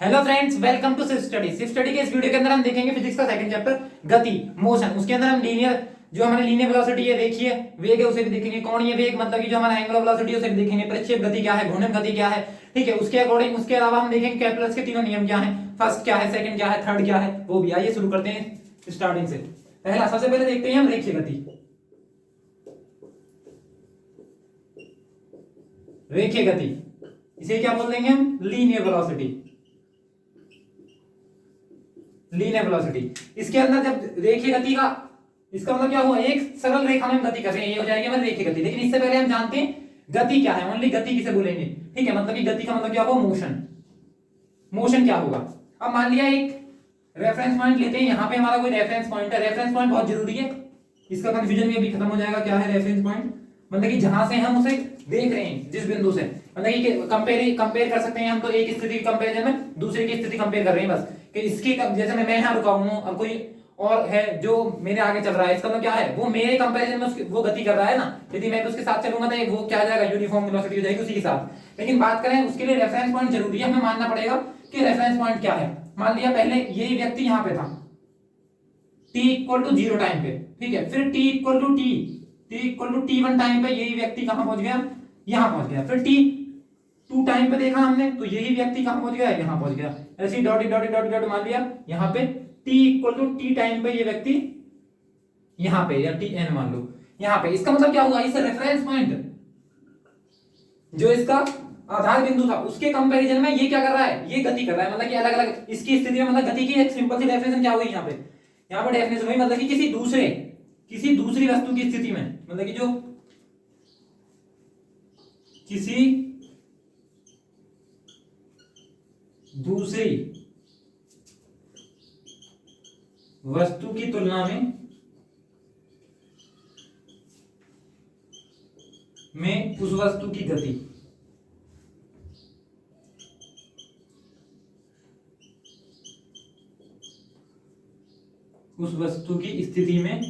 Hello friends, welcome to सिर्फ study. सिर्फ study के इस वीडियो के अंदर हम देखेंगे फिजिक्स का सेकंड चैप्टर गति, मोशन। उसके अंदर हम लीनियर, जो हमारी लीनियर वेलोसिटी है, देखिए वेग है, उसे भी देखेंगे। कोणीय वेग मतलब कि जो हमारा एंगुलर वेलोसिटी है उसे भी देखेंगे। प्रक्षेप गति क्या है, घूर्णन गति क्या है, ठीक है। उसके अकॉर्डिंग उसके अलावा हम देखेंगे कैलकुलस के तीनों नियम क्या है, फर्स्ट क्या है, सेकंड क्या है, थर्ड क्या है, वो भी। आइए शुरू करते हैं स्टार्टिंग से। पहला सबसे पहले देखते हैं हम रेखीय गति। रेखीय गति इसे क्या बोल देंगे हम, लीनियर वेलोसिटी। लीनियर वेलोसिटी, इसके अंदर जब रेखीय गति का, इसका मतलब क्या हुआ, एक सरल रेखा में हम गति कर रहे हैं, ये हो जाएगी हमारी रेखीय गति। लेकिन इससे पहले हम जानते हैं गति क्या है, ओनली गति किसे बोलेंगे, ठीक है। मतलब कि गति का मतलब क्या होगा, मोशन। मोशन क्या होगा, अब मान लिया एक रेफरेंस पॉइंट लेते हैं, यहां पे हमारा कोई रेफरेंस पॉइंट है। रेफरेंस पॉइंट बहुत जरूरी है, इसका कंफ्यूजन भी अभी खत्म हो जाएगा। क्या है रेफरेंस पॉइंट, मतलब कि जहां से हम उसे देख रहे हैं, जिस बिंदु से, मतलब कि कंपेयर कर सकते हैं हम। तो एक स्थिति की कंपैरिजन में दूसरे की स्थिति कंपेयर कर रहे हैं बस, कि इसकी जैसे मैं यहां रुका हूं, अब कोई और है जो मेरे आगे चल रहा है, इसका मतलब क्या है, वो मेरे कंपैरिजन में वो गति कर रहा है ना। यदि मैं उसके साथ चलूंगा तो वो क्या आ जाएगा, यूनिफॉर्म वेलोसिटी हो जाएगी उसी के साथ। लेकिन बात करें उसके लिए रेफरेंस पॉइंट जरूरी है, हमें मानना पड़ेगा कि रेफरेंस पॉइंट क्या है। मान लिया पहले ये व्यक्ति यहां पे था, t इक्वल टू 0 टाइम पे, ठीक है। फिर t equal to t1 time पे यही व्यक्ति कहां पहुंच गया, यहां पहुंच गया। फिर t2 टाइम पे देखा हमने, तो यही व्यक्ति कहां पहुंच गया, यहां पहुंच गया। ऐसे डॉट डॉट डॉट डॉट मान लिया यहां पे t equal to t time पे ये व्यक्ति यहां पे, या tn मान लो यहां पे। इसका मतलब क्या हुआ, इस रेफरेंस पॉइंट जो इसका आधार बिंदु था उसके कंपैरिजन में ये क्या कर रहा है, ये गति कर रहा है। मतलब कि अलग अलग इसकी स्थिति में, मतलब गति की एक सिंपल सी डेफिनेशन क्या हुई यहाँ पे, यहाँ पे डेफिनेशन हुई मतलब कि किसी दूसरी वस्तु की स्थिति में, मतलब कि जो किसी दूसरी वस्तु की तुलना में उस वस्तु की गति, उस वस्तु की स्थिति में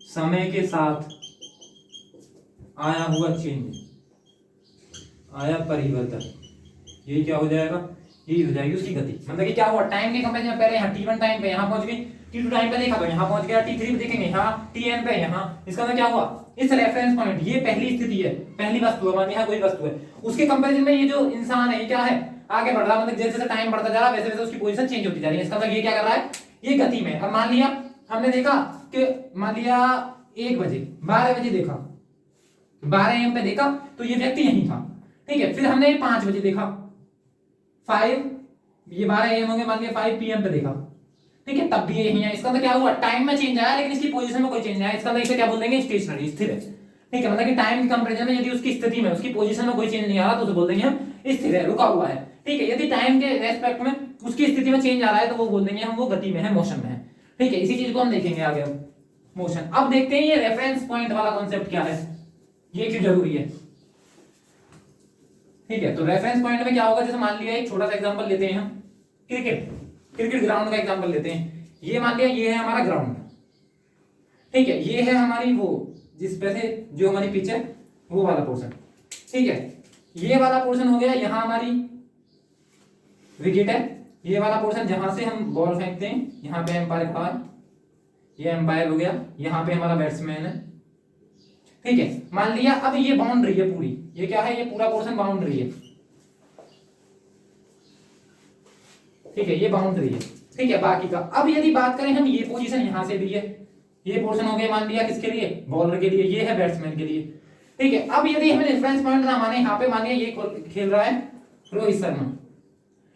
समय के साथ आया हुआ चेंज, आया परिवर्तन, ये क्या हो जाएगा, यही हो जाएगी उसकी गति। मतलब कि क्या हुआ, टाइम के कंपैरिजन में पहले यहाँ t1 टाइम पे यहाँ पहुंच गई, t2 टाइम पे देखा तो यहाँ पहुंच गया, t3 पे देखेंगे यहाँ, tn पे यहाँ। इसका मतलब क्या हुआ, इस रेफरेंस पॉइंट, ये पहली स्थिति है, पहली वस्तु है, मान यहाँ कोई वस्तु है, उसके कंपैरिजन में ये जो इंसान है ये क्या है, आगे बढ़ रहा। मतलब जैसे जैसे टाइम बढ़ता जा रहा है वैसे वैसे उसकी पोजीशन चेंज होती जा रही है। इसका मतलब ये क्या कर रहा है, ये गति में। अब मान लिया हमने देखा कि मान लिया 1 बजे 12 बजे देखा, 12 AM पे देखा तो ये व्यक्ति यहीं था, ठीक है। फिर हमने 5 बजे देखा, 5, ये 12 AM हो गए, मान लिया 5 PM पे देखा, ठीक है, तब भी यही है। इसका मतलब क्या हुआ, टाइम में चेंज आया लेकिन इसकी पोजीशन में कोई चेंज नहीं आया। इसका मतलब इसे क्या बोल देंगे, स्टेशनरी, स्थिर है, ठीक है। मतलब कि टाइम के कंपैरिजन में यदि उसकी स्थिति में, उसकी पोजीशन में कोई चेंज नहीं आ रहा तो उसे बोल देंगे हम स्थिर है, रुका हुआ है, ठीक है। यदि टाइम के रेस्पेक्ट में उसकी स्थिति में चेंज आ रहा है तो वो बोल देंगे हम वो गति में है, मोशन में है, ठीक है। इसी चीज को हम देखेंगे आगे हम, मोशन। अब देखते हैं ये रेफरेंस पॉइंट वाला कॉन्सेप्ट क्या है, ये क्यों जरूरी है, ठीक है। तो रेफरेंस पॉइंट में क्या होगा, जैसे मान लिया एक छोटा सा एग्जांपल लेते हैं हम, क्रिकेट ग्राउंड का एग्जांपल लेते हैं। ये मान लिया ये है हमारा ग्राउंड, ठीक है। ये है हमारी वो जिस पे से जो हमारी पिच है वो वाला पोर्शन, ठीक है। ये वाला पोर्शन हो गया, यहाँ हमारी विकेट है। ये वाला पोर्शन जहां से हम बॉल फेंकते हैं, यहाँ पे एम्पायर खड़ा है, ये एम्पायर हो गया, यहाँ पे हमारा बैट्समैन है, ठीक है। मान लिया अब ये बाउंड्री है पूरी, ये क्या है, ये पूरा पोर्शन बाउंड्री है, ठीक है, ये बाउंड्री है, ठीक है। बाकी का अब यदि बात करें हम, ये पोजीशन यहां से दी है, ये पोर्शन हो गया मान लिया किसके लिए, बॉलर के लिए, ये है बैट्समैन के लिए, ठीक है। अब यदि हमें रेफरेंस पॉइंट ना माने, यहाँ पे मानिए ये खेल रहा है रोहित शर्मा,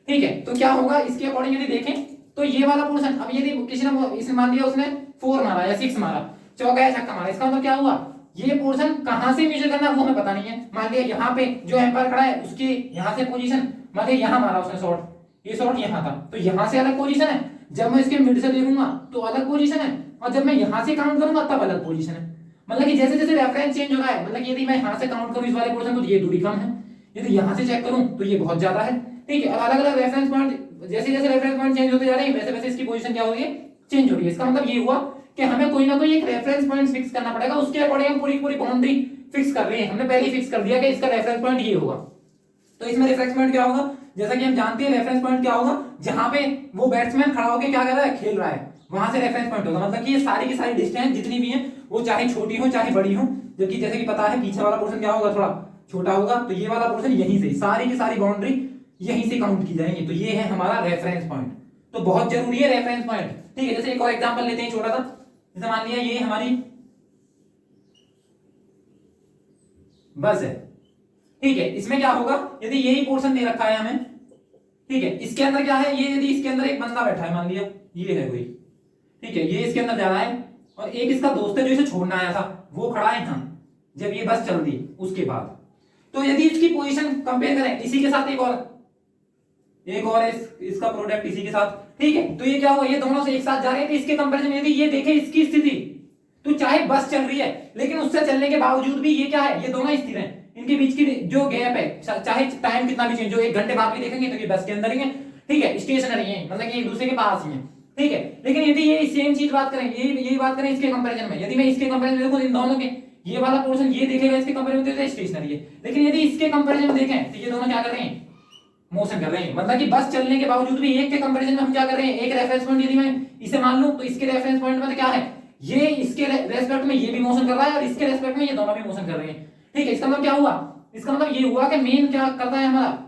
ठीक है। तो क्या होगा, इसके अकॉर्डिंग यदि देखें तो ये वाला पोर्शन, अब यदि किसी ने इसने मान लिया उसने 4 मारा या 6 मारा, चौका या छक्का मारा, इसका मतलब क्या हुआ, ये पोर्शन कहां से मेजर करना वो हमें पता नहीं है। मान लिया यहाँ पे जो एम्पायर खड़ा है उसकी यहाँ से पोजीशन, मान लिया यहाँ मारा उसने शॉट, ये शॉट यहाँ था, तो यहाँ से अलग पोजीशन है। जब मैं इसके मिड से देखूंगा तो अलग पोजीशन है, और जब मैं यहाँ से काउंट करूंगा तब अलग पोजीशन है। मतलब कि जैसे जैसे रेफरेंस चेंज हो रहा है, मतलब यदि मैं यहाँ से काउंट करूँ इस वाले पोर्शन को तो ये दूरी कम है, यदि यहाँ से चेक करूँ तो ये बहुत ज्यादा है, ठीक है। अलग अलग रेफरेंस पॉइंट, जैसे जैसे रेफरेंस पॉइंट चेंज होते जा रहे हैं वैसे वैसे इसकी पोजीशन क्या हो रही है, चेंज हो रही है। इसका मतलब ये हुआ कि हमें कोई ना कोई एक रेफरेंस पॉइंट फिक्स करना पड़ेगा, उसके अकॉर्डिंग हम पूरी पूरी बाउंड्री फिक्स कर रहे हैं, हमने पहले ही फिक्स कर दिया कि इसका रेफरेंस पॉइंट ये होगा। तो इसमें रेफरेंस पॉइंट क्या होगा, जैसा कि हम जानते हैं रेफरेंस पॉइंट क्या होगा, जहां पे वो बैट्समैन खड़ा होकर क्या कर रहा है, खेल रहा है, वहां से रेफरेंस पॉइंट होगा। मतलब कि ये सारी की सारी डिस्टेंस जितनी भी है वो चाहे छोटी हो चाहे बड़ी हो, जबकि जैसे कि पता है पीछे वाला पोर्शन क्या होगा, थोड़ा छोटा होगा, तो ये वाला पोर्शन यहीं से सारी की सारी बाउंड्री यहीं से काउंट की जाएंगी। तो ये है हमारा रेफरेंस पॉइंट। तो बहुत जरूरी है रेफरेंस पॉइंट, ठीक है। जैसे एक और एग्जांपल लेते हैं छोटा सा, जैसे मान लिया ये हमारी बस है, ठीक है। इसमें क्या होगा, यदि यही पोर्शन दे रखा है हमें, ठीक है, इसके अंदर क्या है, ये यदि इसके अंदर एक बंदा बैठा है, मान लिया ये है कोई, ठीक है, ये इसके अंदर जा रहा है, और एक इसका दोस्त है जो इसे छोड़ना आया था, वो खड़ा है यहां जब ये बस चल दी उसके बाद। तो यदि इसकी पोजीशन कंपेयर करें इसी के साथ, एक और इसका प्रोडक्ट इसी के साथ, ठीक है, तो ये क्या हुआ, ये दोनों से एक साथ जा रहे हैं। तो इसके कंपैरिजन यदि ये देखें इसकी स्थिति, तो चाहे बस चल रही है लेकिन उससे चलने के बावजूद भी ये क्या है, ये दोनों स्थिर हैं। इनके बीच की जो गैप है, चाहे टाइम कितना भी चेंज हो, 1 घंटे बाद भी देखेंगे तो ये बस के अंदर ही है, ठीक है, स्टेशनरी है, मतलब कि एक दूसरे के पास ही है, ठीक है। लेकिन यदि ये सेम चीज बात करें, यही बात करें इसके कंपैरिजन में, यदि मैं इसके कंपैरिजन देखूं इन दोनों के, ये वाला पोर्शन ये देखेगा इसके कंपैरिजन में तो स्टेशनरी है, लेकिन यदि इसके कंपैरिजन में देखें तो ये दोनों क्या कर रहे हैं, मोशन कर रहे हैं। मतलब कि बस चलने के बावजूद भी एक के कंपैरिजन में हम क्या कर रहे हैं, एक रेफरेंस पॉइंट यदि मैं इसे मान लूं तो इसके रेफरेंस पॉइंट में क्या है, ये इसके रेस्पेक्ट में ये भी मोशन कर रहा है और इसके रेस्पेक्ट में ये दोनों भी मोशन कर रहे हैं, ठीक है। इसका मतलब क्या हुआ, इसका मतलब ये हुआ कि मेन क्या करता है हमारा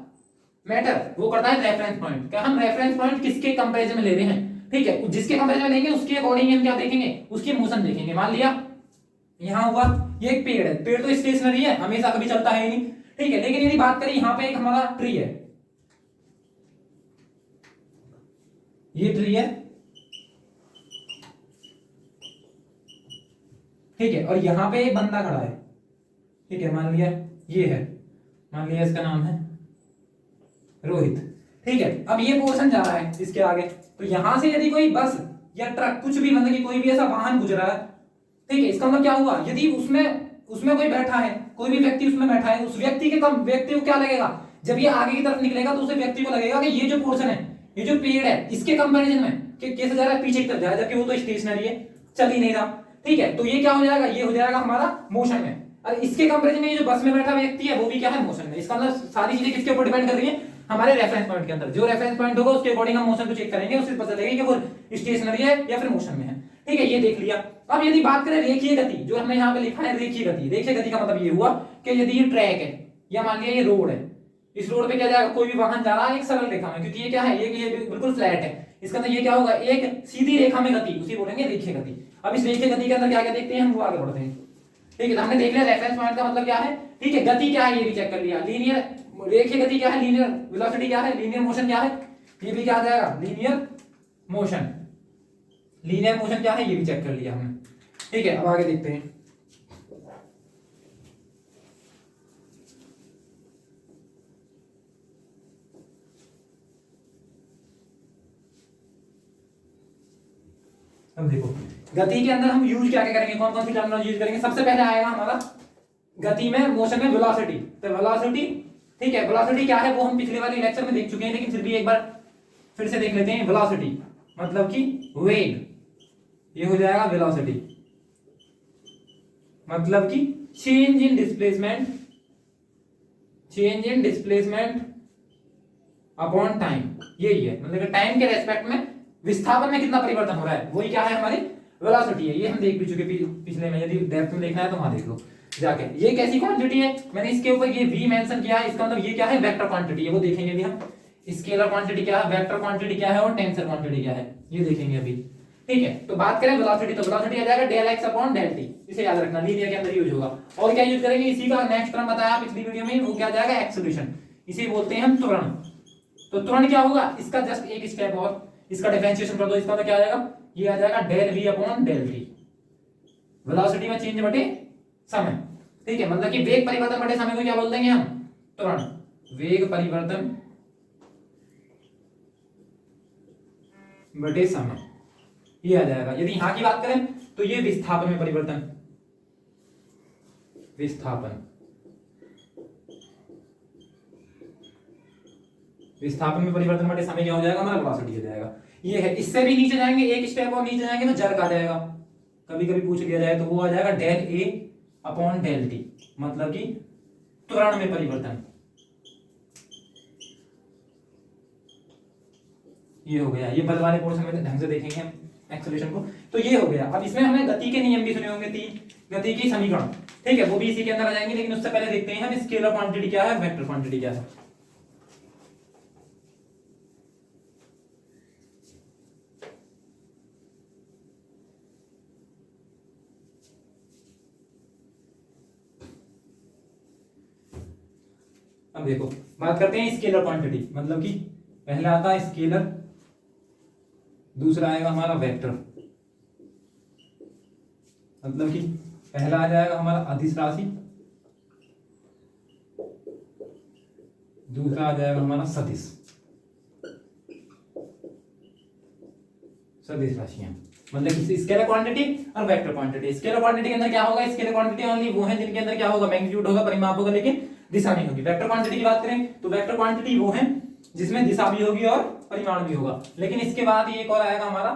मैटर, वो करता है रेफरेंस पॉइंट। क्या हम रेफरेंस पॉइंट किसके कंपैरिजन में ले रहे हैं, ठीक है, जिसके कंपैरिजन में लेंगे उसके अकॉर्डिंग हम क्या देखेंगे, उसकी मोशन देखेंगे। मान लिया यहां हुआ, ये एक पेड़ है, पेड़ तो स्टेशनरी है, हमेशा कभी चलता है नहीं, ठीक है। लेकिन यदि बात करें यहां पे एक हमारा ट्री है, ये ट्री है, ठीक है, और यहां पे एक बंदा खड़ा है, ठीक है, मान लिया ये है, मान लिया इसका नाम है रोहित, ठीक है। अब ये पोर्शन जा रहा है इसके आगे, तो यहां से यदि कोई बस या ट्रक कुछ भी, मतलब कि कोई भी ऐसा वाहन गुजरा है, ठीक है, इसका मतलब क्या हुआ, यदि उसमें कोई बैठा है, कोई भी व्यक्ति उसमें बैठा है, उस व्यक्ति को क्या लगेगा, जब ये आगे की तरफ निकलेगा तो उस व्यक्ति को लगेगा कि ये जो पोर्शन है, ये जो पेड़ है, इसके कंपैरिजन में कि कैसे जा रहा है, पीछे की तरफ जा रहा है, जबकि वो तो स्टेशनरी है, चल ही नहीं रहा, ठीक है। तो ये क्या हो जाएगा, ये हो जाएगा हमारा मोशन में। और इसके कंपैरिजन में ये जो बस में बैठा व्यक्ति है वो भी क्या है, मोशन में। इसका मतलब सारी चीजें किसके ऊपर डिपेंड कर रही है, हमारे रेफरेंस पॉइंट के अंदर। जो रेफरेंस पॉइंट होगा उसके अकॉर्डिंग हम मोशन को चेक करेंगे, उससे पता लगेगा कि वो स्टेशनरी है या फिर मोशन में है, ठीक है, ये देख लिया। अब यदि बात करें रेखीय गति, जो हमने यहाँ पे लिखा है रेखीय गति, रेखीय गति का मतलब ये हुआ कि यदि ये ट्रैक है या मान लिया ये रोड है, इस रोड पे क्या जाएगा, कोई भी वाहन जा रहा है एक सरल रेखा में, क्योंकि ये क्या है, ये बिल्कुल फ्लैट है, इसका मतलब ये क्या होगा, एक सीधी रेखा में गति, उसी बोलेंगे रेखीय गति। अब इस रेखीय गति के अंदर क्या क्या देखते हैं हम, वो आगे बढ़ते हैं, ठीक है। हमने देख लिया रेफरेंस पॉइंट का मतलब क्या है, ठीक है, गति क्या है ये भी चेक कर लिया, लीनियर रेखीय गति क्या है, लीनियर वेलोसिटी क्या है, लीनियर मोशन क्या है, ये भी क्या आ जाएगा, लीनियर मोशन। लीनियर मोशन क्या है ये भी चेक कर लिया हमने, ठीक है। अब आगे देखते हैं, अब देखो गति के अंदर हम यूज क्या क्या करेंगे, कौन कौन सी टर्मिनोलॉजी यूज करेंगे। सबसे पहले आएगा हमारा गति में, मोशन में वेलोसिटी। तो वेलोसिटी, ठीक है, वेलोसिटी क्या है वो हम पिछले वाले लेक्चर में देख चुके हैं, लेकिन फिर भी एक बार फिर से देख लेते हैं। वेलोसिटी मतलब कि वेग, ये हो जाएगा वेलोसिटी, मतलब कि change in displacement, change in displacement upon time, यही है, मतलब टाइम के रेस्पेक्ट में विस्थापन में कितना परिवर्तन हो रहा है, वही क्या है हमारी वेलोसिटी है। ये हम देख भी चुके पिछले में, यदि डेप्थ में देखना है तो वहां देख लो जाके। ये कैसी क्वांटिटी है, मैंने इसके ऊपर ये v मेंशन किया है, इसका मतलब ये क्या है, वेक्टर क्वांटिटी है, वो देखेंगे अभी हम। स्केलर क्वांटिटी क्या है, वेक्टर क्वांटिटी क्या है और टेंसर क्वांटिटी क्या है, ये देखेंगे अभी, ठीक है। तो बात करें वेलोसिटी, तो वेलोसिटी आ जाएगा del x upon del t, इसे याद रखना, लीनियर के अंदर यूज होगा। और क्या यूज करेंगे, इसी का नेक्स्ट टर्म बताया पिछली वीडियो में, वो क्या आ जाएगा, एक्सेलरेशन, इसे बोलते हैं हम त्वरण। तो त्वरण क्या होगा, इसका जस्ट एक स्टेप और इसका डिफरेंशिएशन कर दो, इसका तो क्या आ जाएगा, ये आ जाएगा del v upon del t, velocity में चेंज बटे समय, ठीक है। मतलब कि वेग परिवर्तन बटे समय को क्या बोल देंगे हम, त्वरण, वेग परिवर्तन बटे समय, ये आ जाएगा। यदि यहां की बात करें तो ये विस्थापन में परिवर्तन, विस्थापन में परिवर्तन बटे समय क्या हो जाएगा, हमारा वेलोसिटी हो जाएगा। ये है, इससे भी नीचे जाएंगे, एक स्टेप और नीचे जाएंगे तो जर्क आ जाएगा, कभी कभी पूछ लिया जाए तो वो आ जाएगा del a upon del t, मतलब कि त्वरण में परिवर्तन। ये हो गया, ये बल वाले पोर्शन में ढंग से देखेंगे हम एक्सेलरेशन को। तो ये हो गया। अब इसमें हमें गति के नियम भी सुने होंगे, 3 गति की समीकरण, ठीक है, वो भी इसी के अंदर आ जाएंगे। लेकिन उससे पहले देखते हैं हम स्केलर क्वांटिटी क्या है, वेक्टर क्वांटिटी क्या है। अब देखो बात करते हैं स्केलर क्वांटिटी, मतलब कि पहला आता है स्केलर, दूसरा आएगा हमारा वेक्टर, मतलब कि पहला आ जाएगा हमारा अदिश राशि, दूसरा आ जाएगा हमारा सदिश, सदिश राशियां, मतलब कि स्केलर क्वांटिटी और वेक्टर क्वांटिटी। स्केलर क्वांटिटी के अंदर क्या होगा, स्केलर क्वांटिटी ओनली वो है जिनके अंदर क्या होगा, मैग्नीट्यूड होगा, परिमाप होगा, लेकिन दिशा नहीं होगी। वेक्टर क्वांटिटी की बात करें तो वेक्टर क्वांटिटी वो है जिसमें दिशा भी होगी और परिमाण भी होगा। लेकिन इसके बाद ये एक और आएगा हमारा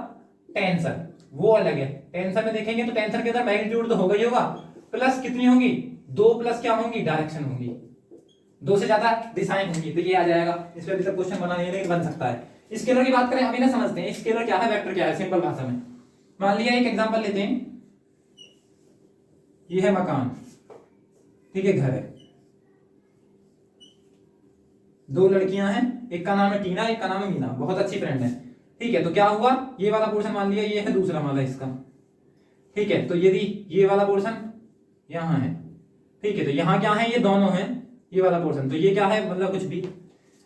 टेंसर, वो अलग है। टेंसर में देखेंगे तो टेंसर के अंदर मैग्नीट्यूड तो होगा ही होगा, प्लस कितनी होंगी, 2 प्लस क्या होंगी, डायरेक्शन होंगी, 2 से ज्यादा दिशाएं होंगी। तो ये आ जाएगा। इस पे अभी तक क्वेश्चन बना नहीं, लेकिन बन सकता है। स्केलर की बात करें अभी ना, समझते हैं स्केलर क्या है, वेक्टर क्या है, सिंपल भाषा में। मान लिया एक एग्जांपल लेते हैं, ये है मकान, ठीक है, घर है, 2 लड़कियां हैं, एक का नाम है टीना, एक का नाम है मीना, बहुत अच्छी फ्रेंड है, ठीक है। तो क्या हुआ, ये वाला पोर्शन मान लिया ये है दूसरा वाला इसका, ठीक है। तो यदि ये वाला पोर्शन यहाँ है, ठीक है, तो यहाँ क्या है, ये दोनों हैं, ये वाला पोर्शन, तो ये क्या है, मतलब कुछ भी,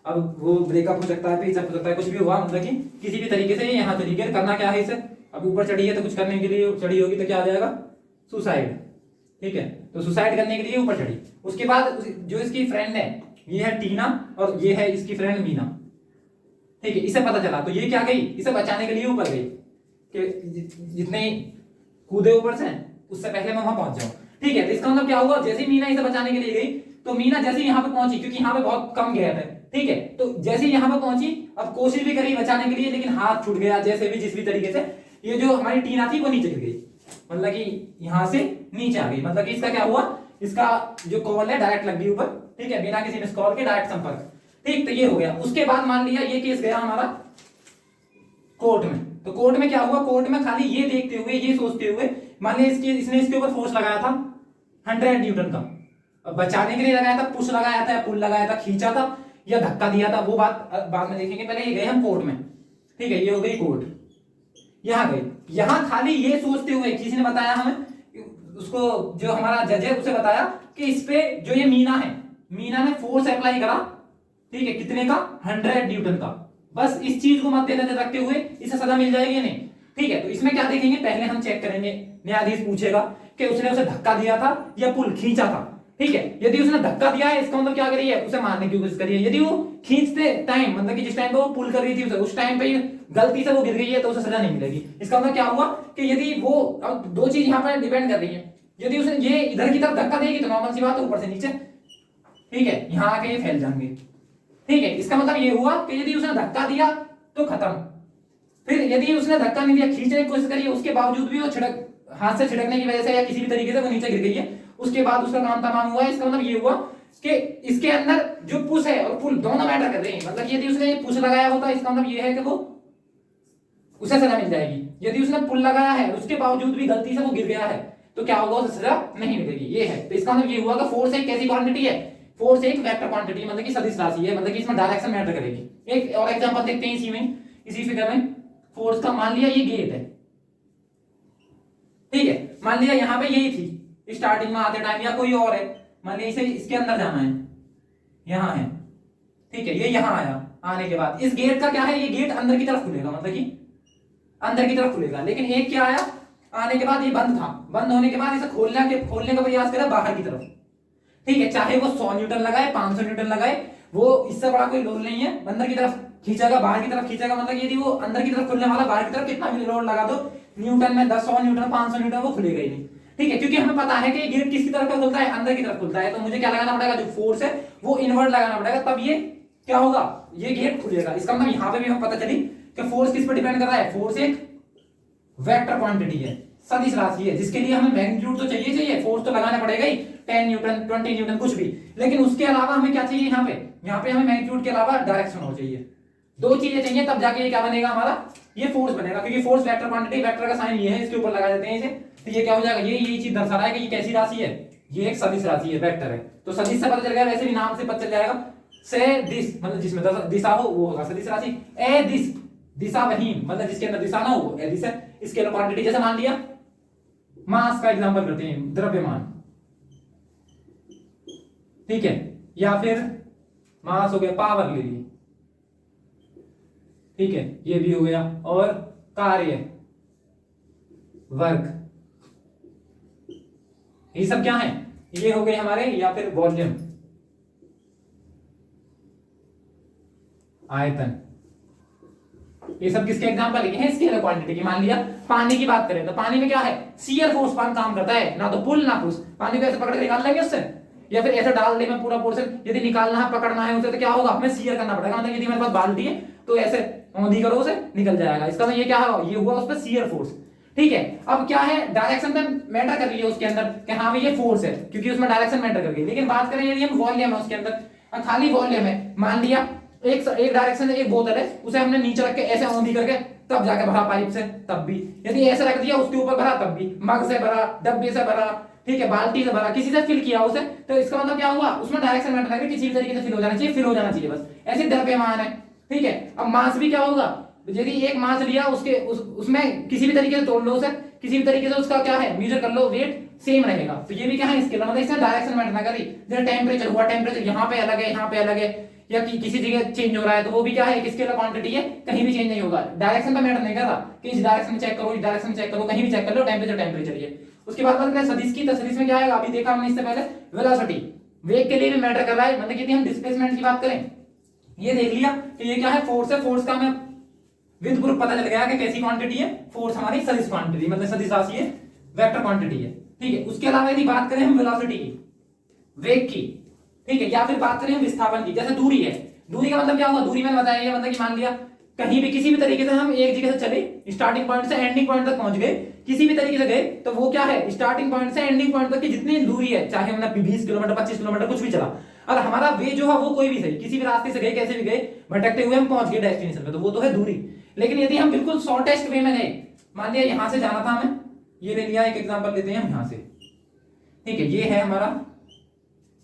अब वो ब्रेकअप हो सकता है, हो सकता है, कुछ भी हुआ, मतलब कि किसी भी तरीके से यहाँ तरीके करना क्या है इसे, अब ऊपर चढ़ी है तो कुछ करने के लिए चढ़ी होगी, तो क्या आ जाएगा, सुसाइड, ठीक है। तो सुसाइड करने के लिए ऊपर चढ़ी। उसके बाद जो इसकी फ्रेंड है, ये है टीना और ये है इसकी फ्रेंड मीना, ठीक है, इसे पता चला, तो ये क्या गई, इसे बचाने के लिए ऊपर गई कि जितने कूदे ऊपर से उससे पहले मैं वहां पहुंच जाऊं, ठीक है। तो इसका मतलब क्या हुआ, जैसे मीना इसे बचाने के लिए गई, तो मीना जैसे यहाँ पे पहुंची, क्योंकि यहाँ पे बहुत कम गैप है, ठीक है, तो जैसे यहाँ पे पहुंची, अब कोशिश भी करी बचाने के लिए, लेकिन हाथ छूट गया, जैसे भी जिस भी तरीके से, ये जो हमारी टीना थी वो नीचे गिर गई, मतलब कि यहां से नीचे आ गई, मतलब कि इसका क्या हुआ, इसका जो कॉल है डायरेक्ट लग गई ऊपर, ठीक है, बिना किसी मिस कॉल के डायरेक्ट संपर्क, ठीक। तो ये हो गया। उसके बाद मान लिया ये केस गया हमारा कोर्ट में, तो कोर्ट में क्या हुआ, कोर्ट में खाली ये देखते हुए, ये सोचते हुए, मान लिया इसने इसके ऊपर फोर्स लगाया था 100 न्यूटन का, अब बचाने के लिए लगाया था, पुश लगाया था या पुल लगाया था, खींचा था या धक्का दिया था, वो बात बाद में देखेंगे। पहले ये गए हम कोर्ट में, ठीक है, ये हो गई कोर्ट, यहां गए, यहां खाली ये सोचते हुए, किसी ने बताया हमें, उसको जो हमारा जज है उसे बताया कि इस पे जो ये मीना है, मीना ने फोर्स अप्लाई करा, ठीक है, कितने का, 100 न्यूटन का। बस इस चीज को मद्देनजर रखते हुए इसे सजा मिल जाएगी या नहीं, ठीक है। तो इसमें क्या देखेंगे, पहले हम चेक करेंगे, न्यायाधीश पूछेगा कि उसने उसे धक्का दिया था या पुल खींचा था, ठीक है। यदि उसने धक्का दिया है, इसका मतलब क्या करी है, उसे मारने की कोशिश करी है। यदि वो खींचते टाइम, मतलब कि जिस टाइम पे वो पुल कर रही थी उस टाइम पे गलती से वो गिर गई है, तो उसे सजा नहीं मिलेगी। इसका मतलब क्या हुआ कि यदि वो, अब 2 चीज यहाँ पर डिपेंड कर रही है, यदि उसने ये इधर की तरफ धक्का देगी तो नॉर्मल सी बात है, ऊपर से नीचे, ठीक है, यहाँ आके ये फैल जाएंगे, ठीक है। इसका मतलब ये हुआ कि यदि उसने धक्का दिया तो खत्म, फिर यदि उसने धक्का नहीं दिया, खींचने की कोशिश करी, उसके बावजूद भी वो छिड़क, हाथ से छिड़कने की वजह से या किसी भी तरीके से वो नीचे गिर गई है, उसके बाद उसका काम तमाम हुआ है। इसका मतलब ये हुआ कि इसके अंदर जो पुश है और पुल दोनों मैटर कर रहे हैं, मतलब यदि उसने पुश लगाया होता, इसका मतलब ये है कि वो उसे सजा मिल जाएगी। यदि उसने पुल लगाया है उसके बावजूद भी गलती से वो गिर गया है, तो क्या होगा, उसे सजा नहीं मिलेगी, ये है। तो इसका मतलब ये हुआ कि फोर्स एक कैसी क्वांटिटी है, फोर्स एक वेक्टर क्वांटिटी, मतलब कि सदिश राशि है, मतलब कि इसमें डायरेक्शन मैटर करेगी। एक और एग्जांपल देखते हैं इसी में, इसी फिगर में, फोर्स का। मान लिया ये गेट है, ठीक है, मान लिया यहाँ पे यही थी स्टार्टिंग में आते टाइम, या कोई और है, मान लिया इसे इसके अंदर जाना है, यहाँ है, ठीक है, ये यहाँ आया, आने के बाद इस गेट का क्या है, ये गेट अंदर की तरफ खुलेगा, मतलब कि अंदर की तरफ खुलेगा, लेकिन एक क्या आया, आने के बाद ये बंद था, बंद होने के बाद इसे खोलने का प्रयास करा बाहर की तरफ, ठीक है, चाहे वो 100 न्यूटन लगाए, 500 न्यूटन लगाए, वो इससे बड़ा कोई लोड नहीं है, अंदर की तरफ खींचेगा, बाहर की तरफ खींचेगा, मतलब यदि वो अंदर की तरफ खुलने वाला, बाहर की तरफ कितना भी लोड लगा दो न्यूटन में, 10 100 न्यूटन 500 न्यूटन, वो खुलेगा ही नहीं, ठीक है, क्योंकि हमें पता है कि गेट किसकी तरफ खुलता है, अंदर की तरफ खुलता है। तो मुझे क्या लगाना पड़ेगा, जो फोर्स है वो इनवर्ट लगाना पड़ेगा, तब ये क्या होगा, ये गेट खुलेगा। इसका मतलब यहाँ पे भी हमें पता चली कि फोर्स किस पर डिपेंड कर रहा है, फोर्स एक वेक्टर क्वांटिटी है, सदिश राशि है, जिसके लिए हमें मैग्नीट्यूड तो चाहिए, फोर्स तो लगाना पड़ेगा ही। 10 न्यूटन 20 न्यूटन कुछ भी, लेकिन उसके अलावा हमें क्या चाहिए यहाँ पे हमें मैग्नीट्यूड के अलावा डायरेक्शन हो चाहिए, दो चीजें चाहिए, तब जाके ये क्या बनेगा हमारा, ये फोर्स बनेगा, क्योंकि फोर्स वेक्टर क्वांटिटी, वेक्टर का साइन ये है, इसके ऊपर लगा देते हैं इसे, तो ये क्या हो जाएगा, ये चीज दर्शा रहा है कि ये कैसी राशि है, ये एक सदिश राशि है, वेक्टर है, तो सदिश से पता चल गया, वैसे भी नाम से पता चल जाएगा, से दिस मतलब जिसमें दिशा हो वो होगा सदिश राशि, ए दिस दिशा वही मतलब जिसके अंदर दिशा ना हो वो ए दिस है, स्केलर क्वांटिटी, जैसे मान लिया मास का एग्जांपल करते हैं, द्रव्यमान, ठीक है, या फिर मास हो गया, पावर ले ली, ठीक है, ये भी हो गया, और कार्य, वर्क, ये सब क्या है, ये हो गए हमारे, या फिर वॉल्यूम, आयतन, ये सब किसके एग्जांपल है, स्केलर क्वांटिटी की। मान लिया पानी की बात करें तो पानी में क्या है, शियर फोर्स काम करता है, ना तो पुल ना पुश, पानी को ऐसे पकड़ के निकाल लेंगे उससे, या फिर ऐसे डाल देंगे पूरा पोर्शन, यदि निकालना है पकड़ना है उसे तो क्या होगा, हमें शियर करना पड़ेगा, मतलब यदि मेरे पास बाल्टी है तो ऐसे औंधी करो उसे निकल जाएगा, इसका मतलब ये क्या है, ये हुआ उस पर शियर फोर्स, ठीक है। अब क्या है, डायरेक्शन में मैटर कर रही है उसके अंदर कि हाँ भाई ये फोर्स है, क्योंकि उसमें डायरेक्शन मैटर कर रही है, लेकिन बात करें यदि हम वॉल्यूम है उसके अंदर, खाली वॉल्यूम है, मान लिया एक डायरेक्शन से एक बोतल है, उसे हमने नीचे रख के ऐसे औंधी करके तब जाके भरा पाइप से, तब भी, यदि ऐसे रख दिया उसके ऊपर भरा तब भी, मग से भरा, डब्बे से भरा, ठीक है, बाल्टी से भरा, किसी से फिल किया उसे, तो इसका मतलब क्या हुआ, उसमें डायरेक्शन मैटर करेगा, किसी भी तरीके से फिल हो जाना चाहिए, फिल हो जाना चाहिए बस, ऐसे द्रव्यमान है, ठीक है। अब मास भी क्या होगा, यदि एक मास लिया उसके उसमें किसी भी तरीके से तोड़ लो उसे, किसी भी तरीके से उसका क्या है मेजर कर लो, वेट सेम रहेगा, तो ये भी क्या है स्केलर, मतलब इसमें डायरेक्शन मैटर ना करी, जैसे टेम्परेचर हुआ, टेम्परेचर यहाँ पे अलग है, यहाँ पे अलग है, या किसी जगह चेंज हो रहा है तो वो भी क्या है एक स्केलर क्वांटिटी है, कहीं भी चेंज नहीं होगा, डायरेक्शन का मैटर नहीं कर रहा कि इस डायरेक्शन में चेक करो, इस डायरेक्शन में चेक करो, कहीं भी चेक कर लो, टेम्परेचर ही है। उसके बाद बात करें सदिश की, तो सदिश में क्या आएगा, अभी देखा हमने इससे पहले वेलोसिटी, वेग के लिए भी मैटर कर रहा है, मतलब यदि हम डिस्प्लेसमेंट की बात करें, ये देख लिया कि ये क्या है, फोर्स है, फोर्स का हमें विद प्रूफ पता चल गया कि कैसी क्वांटिटी है, फोर्स हमारी सदिश क्वांटिटी, मतलब सदिश राशि है, वेक्टर क्वांटिटी है, ठीक है। उसके अलावा यदि बात करें हम वेलोसिटी की, वेग की, ठीक है, या फिर बात करें हम विस्थापन की, जैसे दूरी है, दूरी का मतलब क्या हुआ, दूरी मैंने बताया, मतलब कि मान लिया कहीं भी किसी भी तरीके से हम एक जगह से चले, स्टार्टिंग पॉइंट से एंडिंग पॉइंट तक पहुंच गए, किसी भी तरीके से गए, तो वो क्या है, स्टार्टिंग पॉइंट से एंडिंग पॉइंट तक की जितनी दूरी है, चाहे हमने 20 किलोमीटर 25 किलोमीटर कुछ भी चला, और हमारा वे जो है वो कोई भी सही, किसी भी रास्ते से गए, कैसे भी गए, भटकते हुए हम पहुंच गए डेस्टिनेशन पे, तो वो तो है दूरी। लेकिन यदि हम बिल्कुल शॉर्टेस्ट वे में गए, मान लिया यहां से जाना था हमें, ये ले लिया, एक एग्जांपल लेते हैं हम यहां से, ठीक है, ये है हमारा,